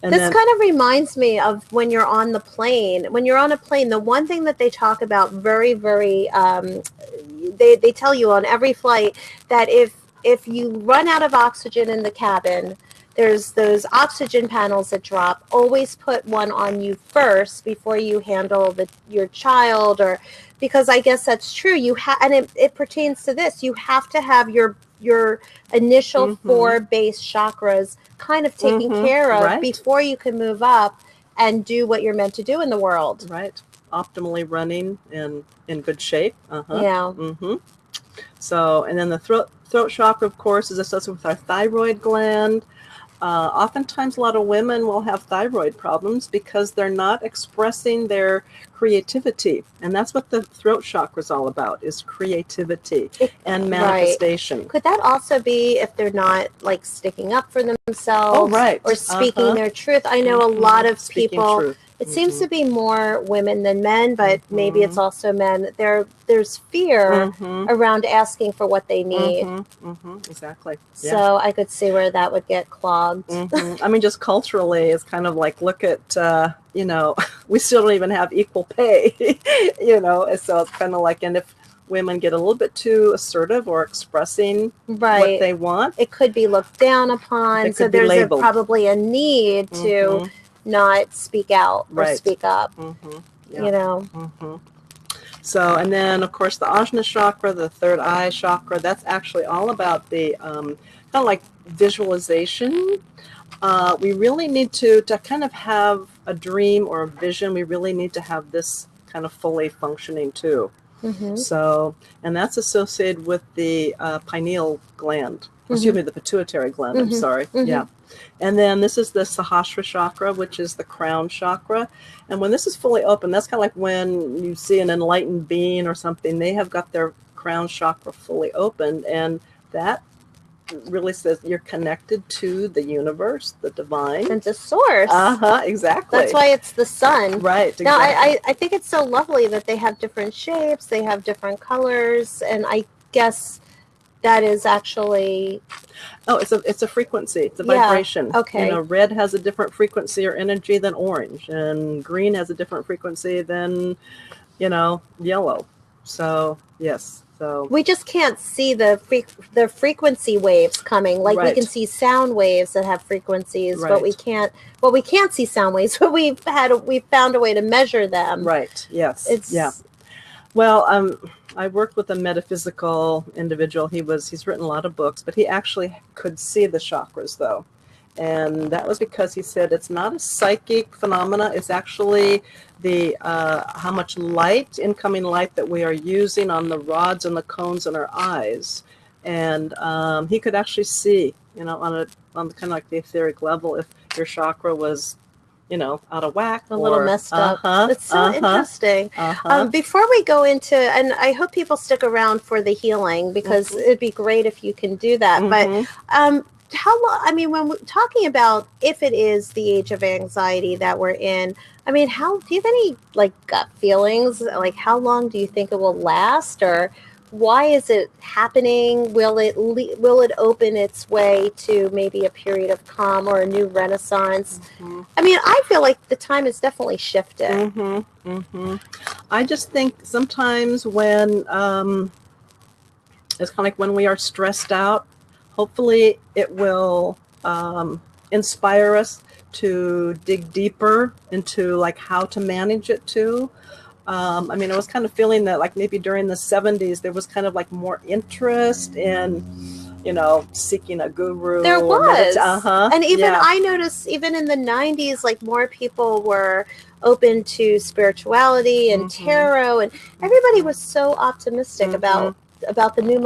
and this kind of reminds me of when you're on the plane. When you're on a plane, the one thing that they talk about very, very, they tell you on every flight that if you run out of oxygen in the cabin, there's those oxygen panels that drop. Always put one on you first before you handle your child, or because I guess that's true. And it pertains to this. You have to have your initial four base chakras kind of taken care of before you can move up and do what you're meant to do in the world. Right. Optimally running and in good shape. Yeah. So, and then the throat chakra, of course, is associated with our thyroid gland. Oftentimes a lot of women will have thyroid problems because they're not expressing their creativity, and that's what the throat chakra is all about, is creativity and manifestation. Could that also be if they're not like sticking up for themselves or speaking their truth? I know a lot of people truth. It seems to be more women than men, but maybe it's also men. There's fear around asking for what they need. Exactly. Yeah. So I could see where that would get clogged. I mean, just culturally, it's kind of like, look at, we still don't even have equal pay, so it's kind of like, and if women get a little bit too assertive or expressing what they want, it could be looked down upon. So there's probably a need to not speak out or speak up, So, and then of course the Ajna chakra, the third eye chakra, that's actually all about the kind of like visualization. We really need to kind of have a dream or a vision. We really need to have this kind of fully functioning too. So, and that's associated with the pineal gland. excuse me, the pituitary gland, I'm sorry. Yeah. And then this is the Sahasrara chakra, which is the crown chakra. And when this is fully open, that's kind of like when you see an enlightened being or something, they have got their crown chakra fully opened. And that really says you're connected to the universe, the divine. And to source. Exactly. That's why it's the sun. Right. Exactly. Now, I think it's so lovely that they have different shapes, they have different colors, and I guess that is actually... Oh, it's a frequency. It's a vibration. Okay. You know, red has a different frequency or energy than orange, and green has a different frequency than, you know, yellow. So, yes. So we just can't see the frequency waves coming. Like we can see sound waves that have frequencies, but we can't. Well, we can't see sound waves, but we've found a way to measure them. Right. Yes. Well, I worked with a metaphysical individual. He's written a lot of books, but he actually could see the chakras though. And that was because he said it's not a psychic phenomena. It's actually the how much light, incoming light that we are using on the rods and the cones in our eyes. And he could actually see, you know, on kind of like the etheric level, if your chakra was, you know, out of whack, a little messed up. That's so interesting. Before we go into, and I hope people stick around for the healing, because it'd be great if you can do that. But how long, I mean, when we're talking about if it is the age of anxiety that we're in, I mean, do you have any like gut feelings? Like how long do you think it will last, or why is it happening? Will it open its way to maybe a period of calm or a new renaissance? I mean, I feel like the time is definitely shifted. I just think sometimes when it's kind of like when we are stressed out, hopefully it will inspire us to dig deeper into like how to manage it too. I mean, I was kind of feeling that like maybe during the 70s, there was kind of like more interest in, you know, seeking a guru. There was. And even I noticed even in the 90s, like more people were open to spirituality and tarot, and everybody was so optimistic about the new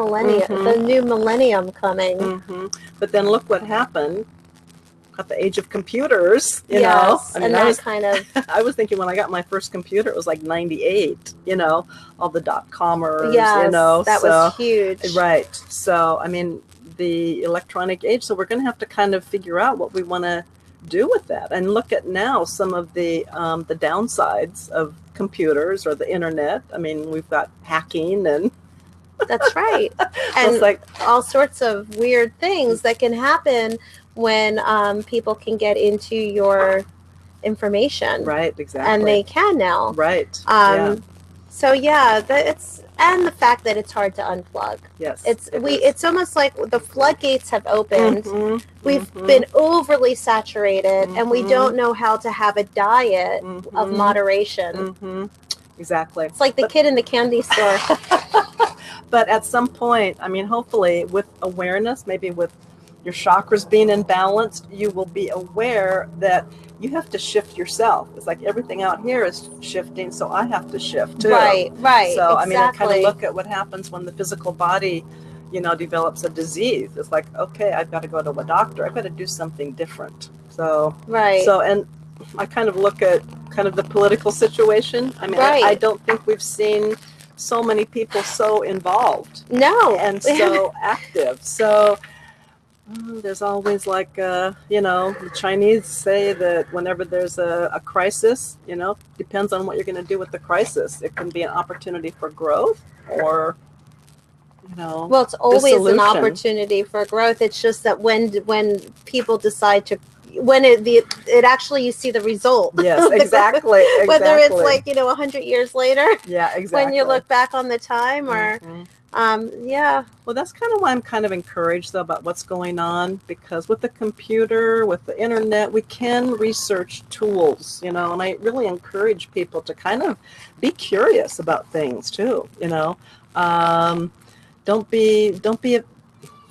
millennium coming. But then look what happened at the age of computers, you know. I mean, I was thinking when I got my first computer, it was like 98, you know, all the .comers, you know. That was huge. Right. So, I mean, the electronic age, so we're going to have to kind of figure out what we want to do with that, and look at now some of the downsides of computers or the internet. I mean, we've got hacking and that's right. And like all sorts of weird things that can happen when people can get into your information. Right, exactly. And they can now. Right. So and the fact that it's hard to unplug. Yes. It's almost like the floodgates have opened. We've been overly saturated, and we don't know how to have a diet of moderation. Exactly. It's like the kid in the candy store. But at some point, I mean, hopefully with awareness, maybe with your chakras being imbalanced, you will be aware that you have to shift yourself. It's like everything out here is shifting, so I have to shift too. Right. So, I mean, I kind of look at what happens when the physical body, you know, develops a disease. It's like, okay, I've got to go to a doctor. I've got to do something different. So, and I kind of look at kind of the political situation. I mean, I don't think we've seen so many people so involved. No. And so active. So there's always like, you know, the Chinese say that whenever there's a crisis, you know, depends on what you're going to do with the crisis. It can be an opportunity for growth or, you know, well, it's always an opportunity for growth. It's just that when people decide to, when it actually, you see the result. Yes, exactly. Whether it's like, you know, 100 years later. Yeah, exactly. When you look back on the time or, Well, that's kind of why I'm kind of encouraged though about what's going on, because with the computer, with the internet, we can research tools, you know, and I really encourage people to kind of be curious about things too, you know. Don't be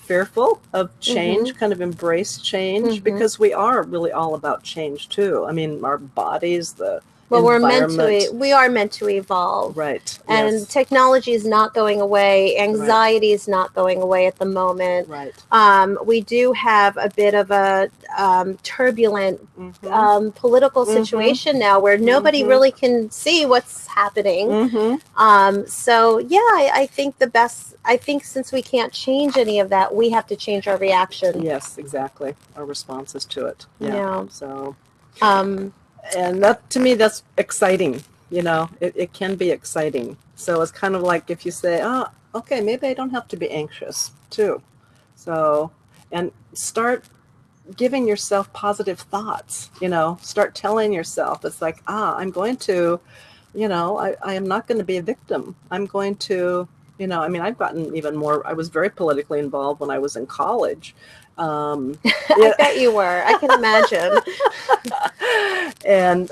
fearful of change, kind of embrace change, because we are really all about change too. I mean, our bodies, the Well, environment. we are meant to evolve. Right. And yes. technology is not going away. Anxiety is not going away at the moment. Right. We do have a bit of a turbulent Mm-hmm. political Mhm. situation now where nobody Mhm. really can see what's happening. Mm-hmm. So yeah, I think I think since we can't change any of that, we have to change our reaction. Yes, exactly. Our responses to it. Yeah. Yeah. So, Um, and that, to me, that's exciting. You know, it can be exciting. So it's kind of like if you say, oh, okay, maybe I don't have to be anxious too. So, and start giving yourself positive thoughts, you know, start telling yourself, it's like, I'm going to, you know, I am not going to be a victim. I'm going to, you know, I mean, I've gotten even more, I was very politically involved when I was in college. I bet you were. I can imagine. And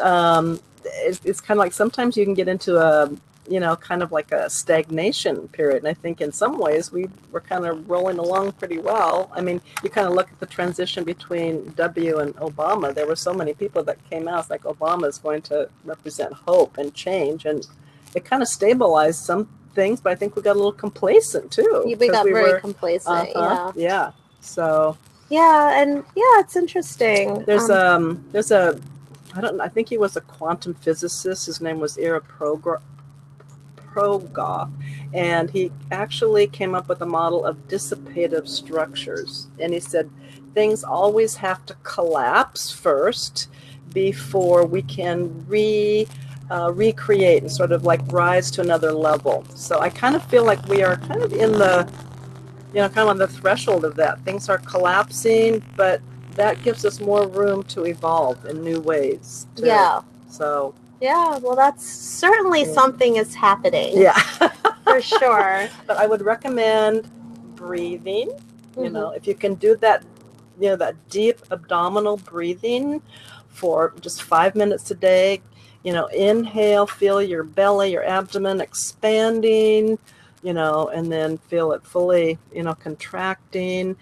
it's kind of like sometimes you can get into a, you know, kind of like a stagnation period. And I think in some ways we were kind of rolling along pretty well. I mean, you kind of look at the transition between W and Obama. There were so many people that came out. It's like Obama is going to represent hope and change. And it kind of stabilized some things, but I think we got a little complacent too. We got very complacent. Yeah. Yeah. So. Yeah, and yeah, it's interesting. There's I don't know, I think he was a quantum physicist. His name was Ira Progoff, and he actually came up with a model of dissipative structures. And he said things always have to collapse first before we can recreate and sort of like rise to another level. So I kind of feel like we are kind of in the, you know, kind of on the threshold of that. Things are collapsing, but that gives us more room to evolve in new ways too. Yeah. So. Yeah, well, that's certainly something is happening. Yeah. For sure. But I would recommend breathing. You know, if you can do that, you know, that deep abdominal breathing for just 5 minutes a day. You know, inhale, feel your belly, your abdomen expanding, you know, and then feel it fully, you know, contracting.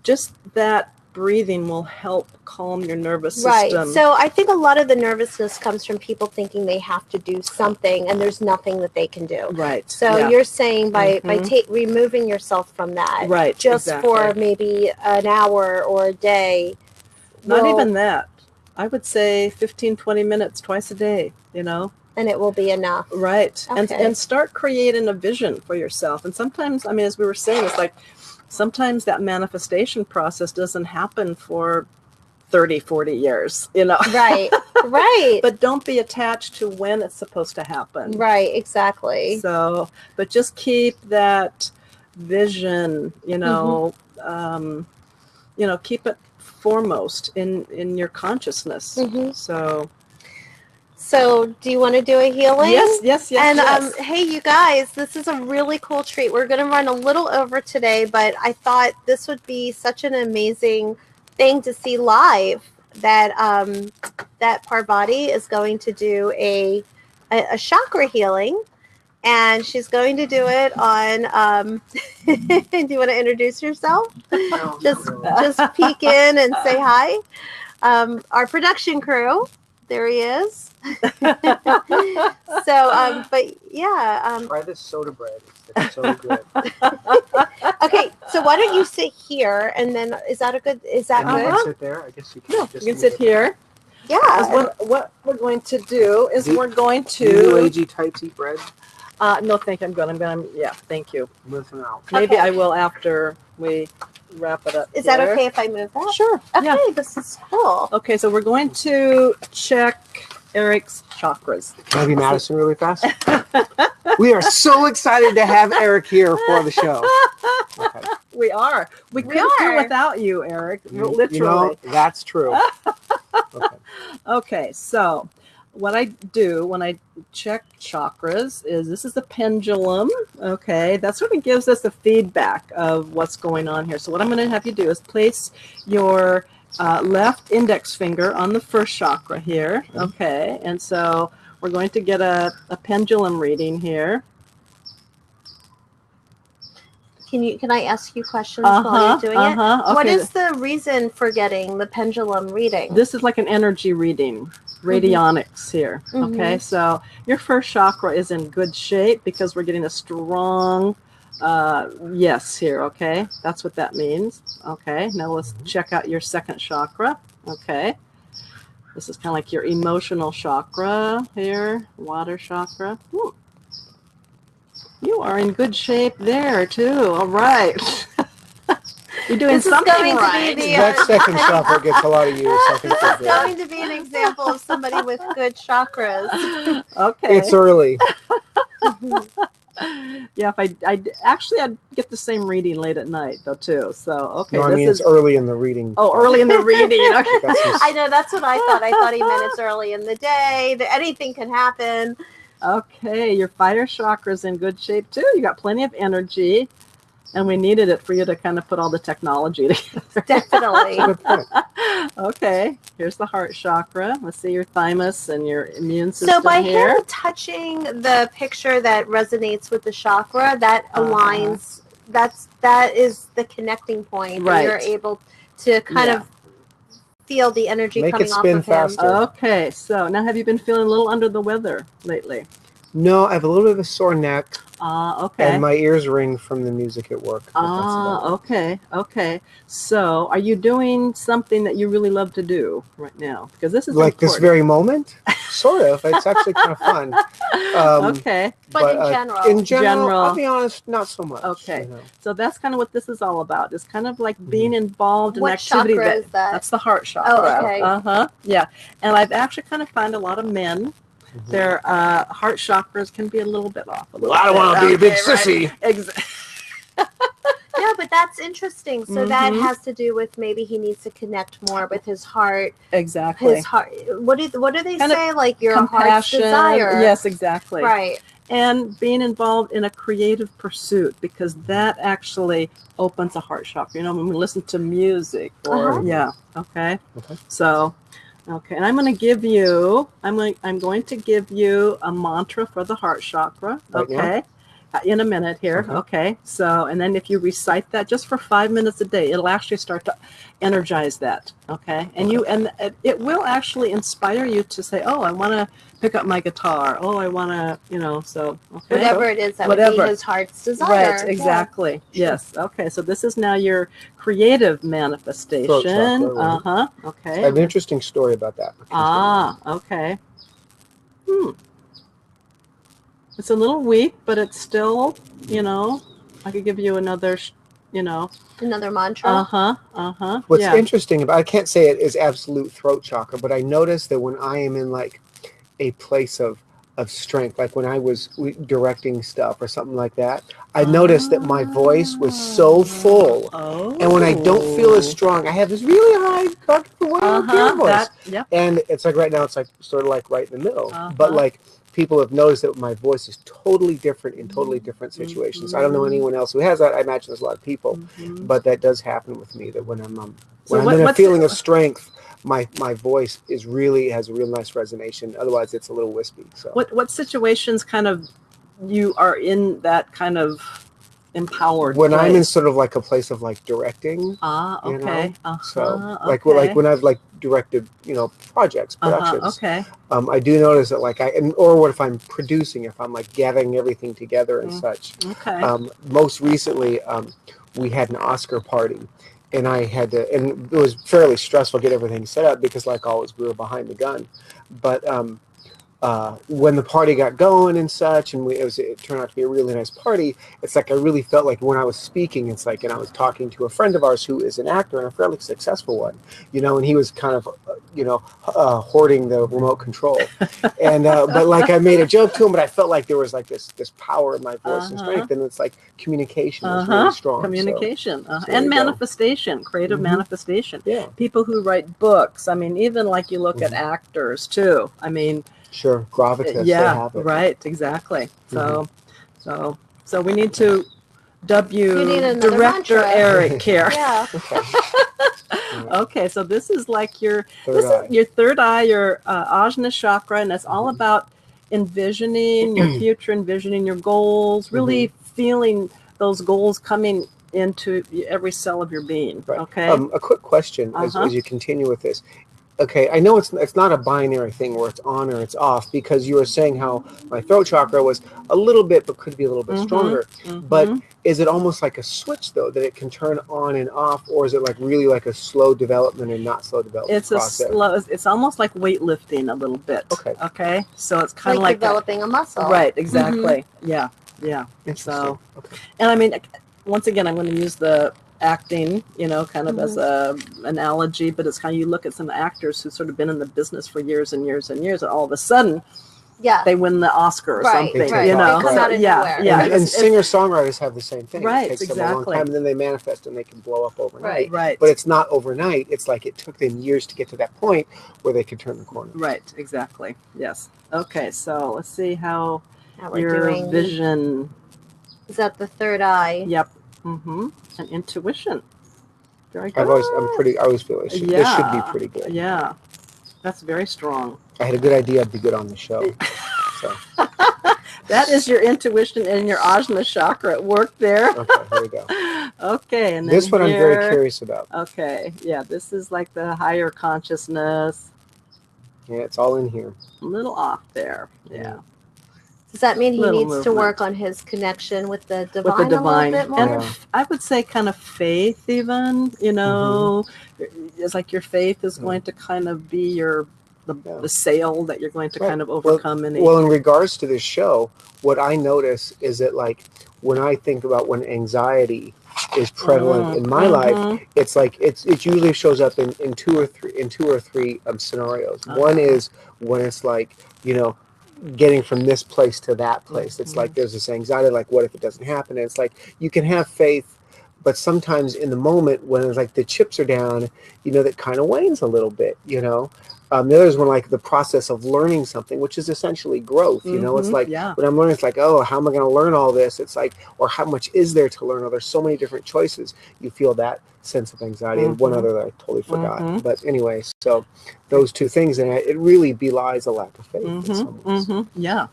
Just that breathing will help calm your nervous system. Right. So I think a lot of the nervousness comes from people thinking they have to do something and there's nothing that they can do. Right. So you're saying by removing yourself from that, right, just for maybe an hour or a day. Not even that. I would say 15, 20 minutes twice a day, you know. And it will be enough. Right. Okay. And start creating a vision for yourself. And sometimes, I mean, as we were saying, it's like sometimes that manifestation process doesn't happen for 30, 40 years, you know. Right. Right. But don't be attached to when it's supposed to happen. Right. Exactly. So, but just keep that vision, you know, you know, keep it foremost in your consciousness. So do you want to do a healing? Yes. And hey, you guys, this is a really cool treat. We're going to run a little over today, but I thought this would be such an amazing thing to see live that that Parvati is going to do a chakra healing, and she's going to do it on. Do you want to introduce yourself? No, just peek in and say hi. Our production crew. There he is. So, but yeah. Try this soda bread. It's so good. Okay, so why don't you sit here, and then is that good? I can sit there. I guess you can. No, you can sit here. Yeah. What we're going to do is we're going to. Do you AG types eat bread? No, thank you. I'm going. Yeah, thank you. Listen out. Maybe I will after we wrap it up. Is that okay if I move that? Sure. Okay, Yeah. this is cool. Okay, so we're going to check Eric's chakras. Can I be Madison really fast? We are so excited to have Eric here for the show. Okay. We are. We couldn't do without you, Eric. Literally. You know, that's true. Okay. Okay, so what I do when I check chakras is this is the pendulum. Okay, that sort of gives us the feedback of what's going on here. So what I'm going to have you do is place your left index finger on the first chakra here. Okay, and so we're going to get a pendulum reading here. Can I ask you questions while you're doing it? Okay. What is the reason for getting the pendulum reading? This is like an energy reading. radionics here. Okay, so your first chakra is in good shape because we're getting a strong yes here. Okay, that's what that means. Okay, now let's check out your second chakra. Okay, this is kind of like your emotional chakra here, water chakra. Ooh. You are in good shape there too. All right. You're doing something right. That second chakra gets a lot of use. I think this is going to be an example of somebody with good chakras. Okay. It's early. Yeah, if I'd get the same reading late at night though too. So okay, no, I mean it's early in the reading. Oh, early in the reading. Okay. I know, that's what I thought. I thought he meant it's early in the day. That anything can happen. Okay, your fire chakra is in good shape too. You got plenty of energy, and we needed it for you to kind of put all the technology together. Definitely. Okay, here's the heart chakra. Let's see your thymus and your immune system. So by here. him touching the picture that resonates with the chakra, that aligns. That is the connecting point. Right. And you're able to kind of feel the energy Make coming it off spin of faster. him. Okay, so now have you been feeling a little under the weather lately? No, I have a little bit of a sore neck. Okay. And my ears ring from the music at work. Okay. So are you doing something that you really love to do right now? Because this is like important. this very moment? Sort of. It's actually kind of fun. Okay. But in in general, I'll be honest, not so much. Okay. You know. So that's kind of what this is all about. It's kind of like being involved in What activity. chakra is that? That's the heart chakra. Oh, okay. Yeah. And I've actually kind of found a lot of men, their heart chakras can be a little bit off. I don't want to be a big sissy. Exactly. Yeah, but that's interesting. So that has to do with maybe he needs to connect more with his heart. Exactly. His heart. What do they Kind say? Like your heart's compassion. desire. Yes, exactly. Right. And being involved in a creative pursuit, because that actually opens a heart chakra. You know, when we listen to music or okay. So okay, and I'm going to give you a mantra for the heart chakra. Okay. In a minute here. Okay. So, and then if you recite that just for 5 minutes a day, it'll actually start to energize that. Okay. And it will actually inspire you to say, oh, I want to pick up my guitar. Oh, I want to, so. Okay. Whatever it is that would be his heart's desire. Right. Exactly. Yeah. Yes. Okay. So this is now your creative manifestation. Chakra, Okay. I have an interesting story about that. Okay. It's a little weak, but it's still, I could give you another, Another mantra. What's interesting about, I can't say it is absolute throat chakra, but I noticed that when I am in like a place of strength, like when I was directing stuff or something like that, I noticed that my voice was so full. And when I don't feel as strong, I have this really high voice. And it's like right now, it's like sort of like right in the middle. But like, people have noticed that my voice is totally different in totally different situations. I don't know anyone else who has that. I imagine there's a lot of people, but that does happen with me. That when I'm in a feeling of strength, my voice has a real nice resonation. Otherwise, it's a little wispy. So what situations kind of you are in that kind of empowered when place? I'm in sort of like a place of like directing. Okay. So like when I've like directed projects, productions. I do notice that like or what if I'm producing, if I'm like gathering everything together and such. Most recently we had an Oscar party, and I had to, and it was fairly stressful to get everything set up because like always we were behind the gun. But when the party got going and such, and it turned out to be a really nice party, it's like I really felt like when I was speaking, it's like, and I was talking to a friend of ours who is an actor and a fairly successful one, and he was kind of, hoarding the remote control. And, but like I made a joke to him, but I felt like there was like this power in my voice and strength, and it's like communication is really strong. Communication and manifestation, creative manifestation. Yeah. People who write books, I mean, even like you look at actors too. I mean, sure, gravitas. Yeah, they have it. Right, exactly. So we need to dub you Director mantra. Eric here. Yeah. Okay, so this is like your third eye, your Ajna chakra, and it's all about envisioning your future, envisioning your goals, really feeling those goals coming into every cell of your being. Right. Okay. A quick question as you continue with this. okay, I know it's not a binary thing where it's on or it's off, because you were saying how my throat chakra was a little bit, but could be a little bit stronger. But is it almost like a switch though, that it can turn on and off, or is it like really like a slow development and not slow development process? It's almost like weightlifting a little bit. Okay. So it's kind of like developing a muscle. Right. Exactly. Yeah. So, and I mean, once again, I'm going to use the acting, kind of as a analogy, but it's kind of, you look at some actors who've sort of been in the business for years and years and years, and all of a sudden, they win the Oscar or something. They come out of nowhere. And singer-songwriters have the same thing. Right, it takes them a long time, and then they manifest and they can blow up overnight. Right. But it's not overnight. It's like it took them years to get to that point where they could turn the corner. Right, exactly. Yes. Okay, so let's see how we're your doing vision. Is that the third eye? Yep. And intuition. Very good. I always feel this should be pretty good. Yeah. That's very strong. I had a good idea I'd be good on the show. So. That is your intuition and your ajna chakra at work there. Okay, here we go. Okay, and then this one I'm very curious about. Okay, yeah, this is like the higher consciousness. Yeah, it's all in here. A little off there. Yeah. Does that mean he needs to work on his connection with the divine, a little bit more? And I would say kind of faith even, it's like your faith is going to kind of be the sail that you're going to kind of overcome. Well, in regards to this show, what I notice is that like when I think about when anxiety is prevalent in my life, it's like it usually shows up in two or three scenarios. One is when it's like, getting from this place to that place. It's like there's this anxiety, like what if it doesn't happen? And it's like you can have faith, but sometimes in the moment when it's like the chips are down, that kind of wanes a little bit, The other is when like the process of learning something, which is essentially growth, it's like when I'm learning, it's like, oh, how am I going to learn all this? It's like, or how much is there to learn? Oh, there's so many different choices. You feel that sense of anxiety. And one other that I totally forgot. But anyway, so those two things, and it really belies a lack of faith in some ways. Yeah.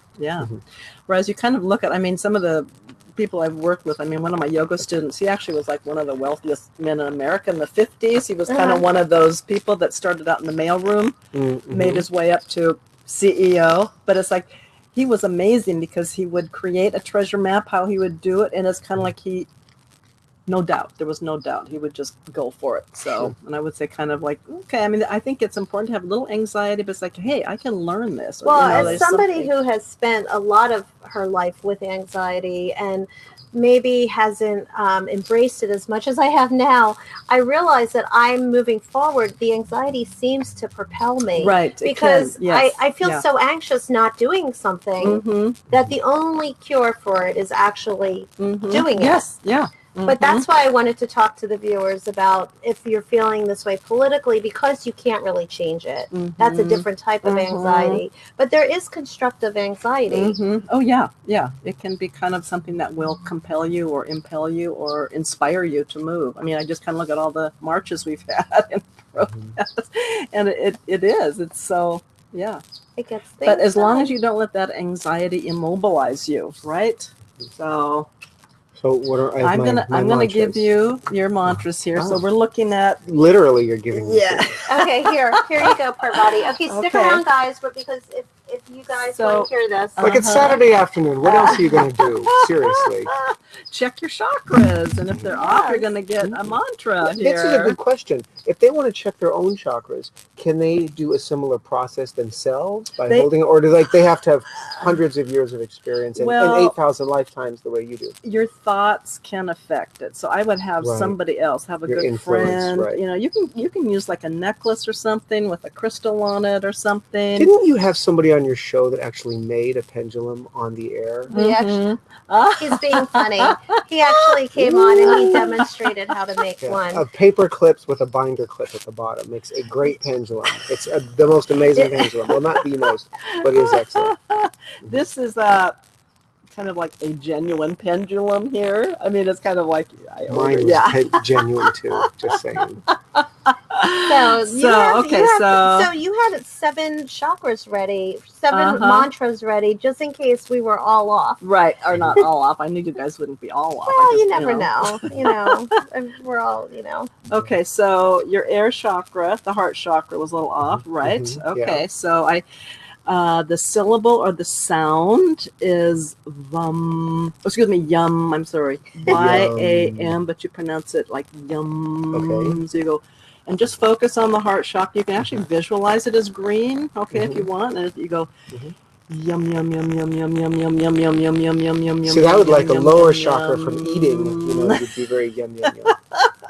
Whereas you kind of look at, some of the people I've worked with, one of my yoga students, he actually was like one of the wealthiest men in America in the 50s. He was kind of one of those people that started out in the mailroom, made his way up to CEO. But it's like, he was amazing because he would create a treasure map, how he would do it. And it's kind of like there was no doubt. He would just go for it. So, and I would say kind of like, okay, I think it's important to have a little anxiety, but it's like, hey, I can learn this. Well, as somebody who has spent a lot of her life with anxiety and maybe hasn't embraced it as much as I have now, I realize that I'm moving forward. The anxiety seems to propel me. Right. Because I feel so anxious not doing something that the only cure for it is actually doing it. Yes. Yeah. But that's why I wanted to talk to the viewers about if you're feeling this way politically, because you can't really change it. That's a different type of anxiety. But there is constructive anxiety. Oh, yeah. Yeah. It can be kind of something that will compel you or impel you or inspire you to move. I just kind of look at all the marches we've had and protests, and it is. It's so, yeah. It gets things But as long as you don't let that anxiety immobilize you, right? So what are I'm gonna give you your mantras here. So we're looking at literally you're giving me. Yeah. Okay, here you go, Parvati. Okay, stick around, guys, but because if you guys want to hear this, like it's Saturday afternoon. What else are you gonna do? Seriously. Check your chakras, and if they're off, you're gonna get a mantra here. This is a good question. If they want to check their own chakras, can they do a similar process themselves by holding it, or do they have to have hundreds of years of experience and 8,000 lifetimes the way you do? Your thoughts can affect it. So I would have somebody else, have a good friend. Right. You can use like a necklace or something with a crystal on it or something. Didn't you have somebody on your show that actually made a pendulum on the air? He's being funny. He actually came on and he demonstrated how to make one. A paper clips with a binder clip at the bottom makes a great pendulum. It's the most amazing pendulum. Well, not the most, but it is excellent. This is kind of like a genuine pendulum here. It's kind of like mine was genuine too. Just saying. So you had 7 chakras ready, 7 mantras ready, just in case we were all off. Right, or not all off. I knew you guys wouldn't be all off. Well, you never know. We're all, Okay, so your air chakra, the heart chakra, was a little off, right? Okay, so the syllable or the sound is yum. I'm sorry, Y-A-M, but you pronounce it like yum. Okay. So you go, and just focus on the heart chakra. You can actually visualize it as green, if you want, and if you go. Yum yum yum yum yum yum yum yum yum yum yum yum yum. See, that would like a lower chakra from eating. Would be very yum yum yum.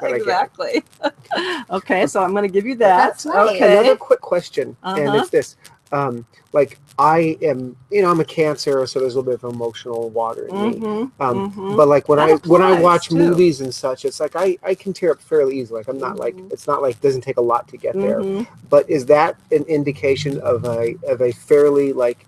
Exactly. Okay, so I'm going to give you that. That's nice. Okay. Another quick question, and it's this: like I am, I'm a Cancer, so there's a little bit of emotional water in me. But like when I watch movies and such, it's like I can tear up fairly easily. Like I'm not like it's not like it doesn't take a lot to get there. But is that an indication of a fairly like,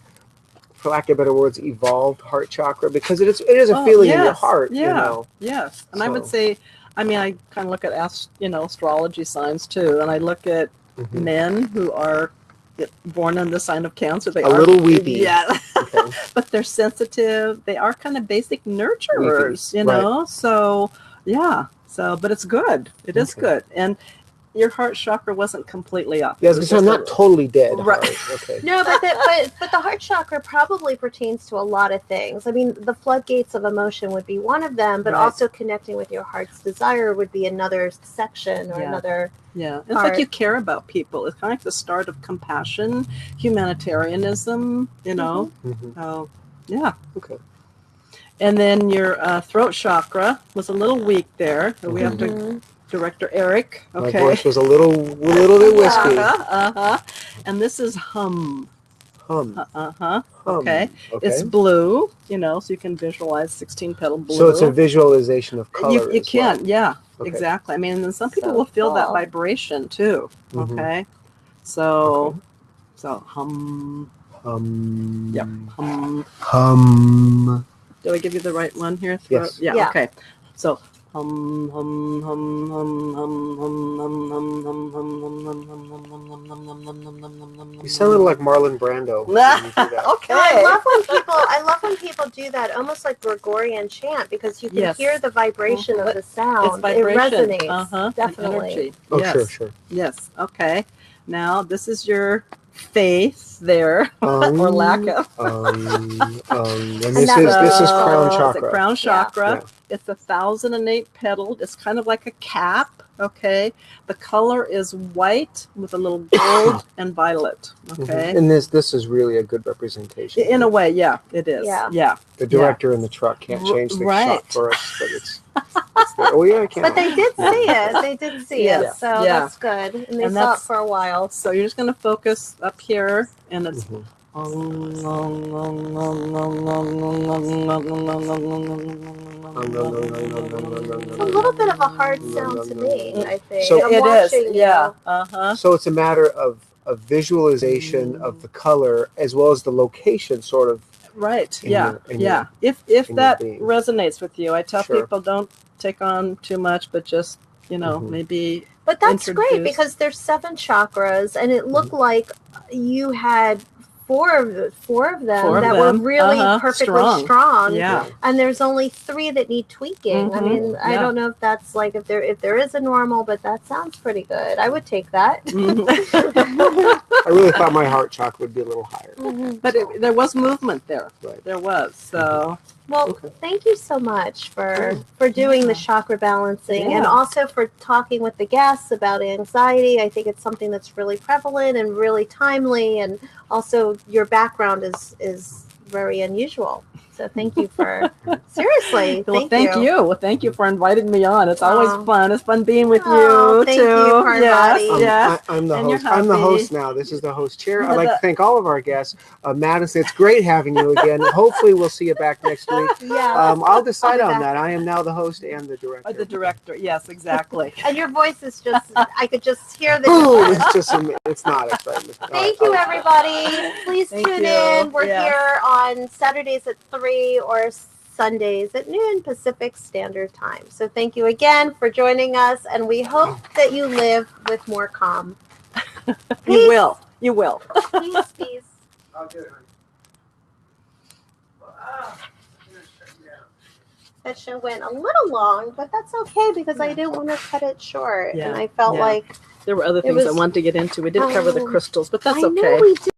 for lack of better words, evolved heart chakra? Because it is a feeling in your heart. Yes, and I would say, I kind of look at astrology signs too, and I look at men who are born in the sign of Cancer. They are a little weepy. Yeah. Okay. But they're sensitive. They are kind of basic nurturers, Right. So but it's good. It is good. And your heart chakra wasn't completely up. Yes, because I'm not totally dead. Right. Okay. No, but the heart chakra probably pertains to a lot of things. I mean, the floodgates of emotion would be one of them, but also connecting with your heart's desire would be another section or another. Yeah, it's like you care about people. It's kind of like the start of compassion, humanitarianism. Oh, yeah. Okay. And then your throat chakra was a little weak there. So we have to. Director Eric. Okay. My voice was a little bit wispy. And this is hum. Okay. It's blue, so you can visualize 16-petal blue. So it's a visualization of color. You can, well. Exactly. I mean, and some people will feel that vibration too. Okay. So hum. Yep. Hum. Do I give you the right one here? Yes. Yeah. Okay. So hum hum hum hum hum hum hum hum hum hum hum hum hum hum. You sound a little like Marlon Brando. Okay. I love when people do that, almost like Gregorian chant, because you can hear the vibration of the sound. It resonates. Definitely. Oh, sure. Yes. Okay. Now this is your faith there, or lack of. And this is crown chakra. The crown chakra. Yeah. It's 1,008 petaled. It's kind of like a cap. Okay. The color is white with a little gold and violet. Okay. And this is really a good representation. In a way, it is. Yeah. The director in the truck can't change the shot for us, but it's there. Oh yeah, I can. But they did see it. They did see it. So that's good. And they saw it for a while. So you're just going to focus up here, and it's a little bit of a hard sound to me, I think. So it is. So it's a matter of visualization of the color as well as the location, sort of. Right. If that resonates with you, I tell people don't take on too much, but just maybe. But that's great, because there's 7 chakras, and it looked like you had four of them that were really perfectly strong. Yeah. And there's only 3 that need tweaking. I mean, I don't know if that's like if there is a normal, but that sounds pretty good. I would take that. I really thought my heart chakra would be a little higher. But there was movement there. Right. There was. So well, thank you so much for doing the chakra balancing and also for talking with the guests about anxiety. I think it's something that's really prevalent and really timely, and also your background is very unusual. So thank you for seriously. Thank you. Well, thank you for inviting me on. It's always fun. It's fun being with you thank too. You, Parvati. Yes. I'm the host. I'm the host now. This is the host chair. I'd like to thank all of our guests. Madison, it's great having you again. Hopefully, we'll see you back next week. I'll decide on that. I am now the host and the director. The director. Yes, exactly. And your voice is just. I could just hear the. It's just. It's not. Thank you, everybody. Please tune in. We're here on Saturdays at 3 or Sundays at noon Pacific Standard Time. So thank you again for joining us, and we hope that you live with more calm. You will. You will. Peace, peace. I'll do it, honey. That show went a little long, but that's okay because I didn't want to cut it short. Yeah. And I felt like there were other things I wanted to get into. We didn't cover the crystals, but that's I okay. know we did.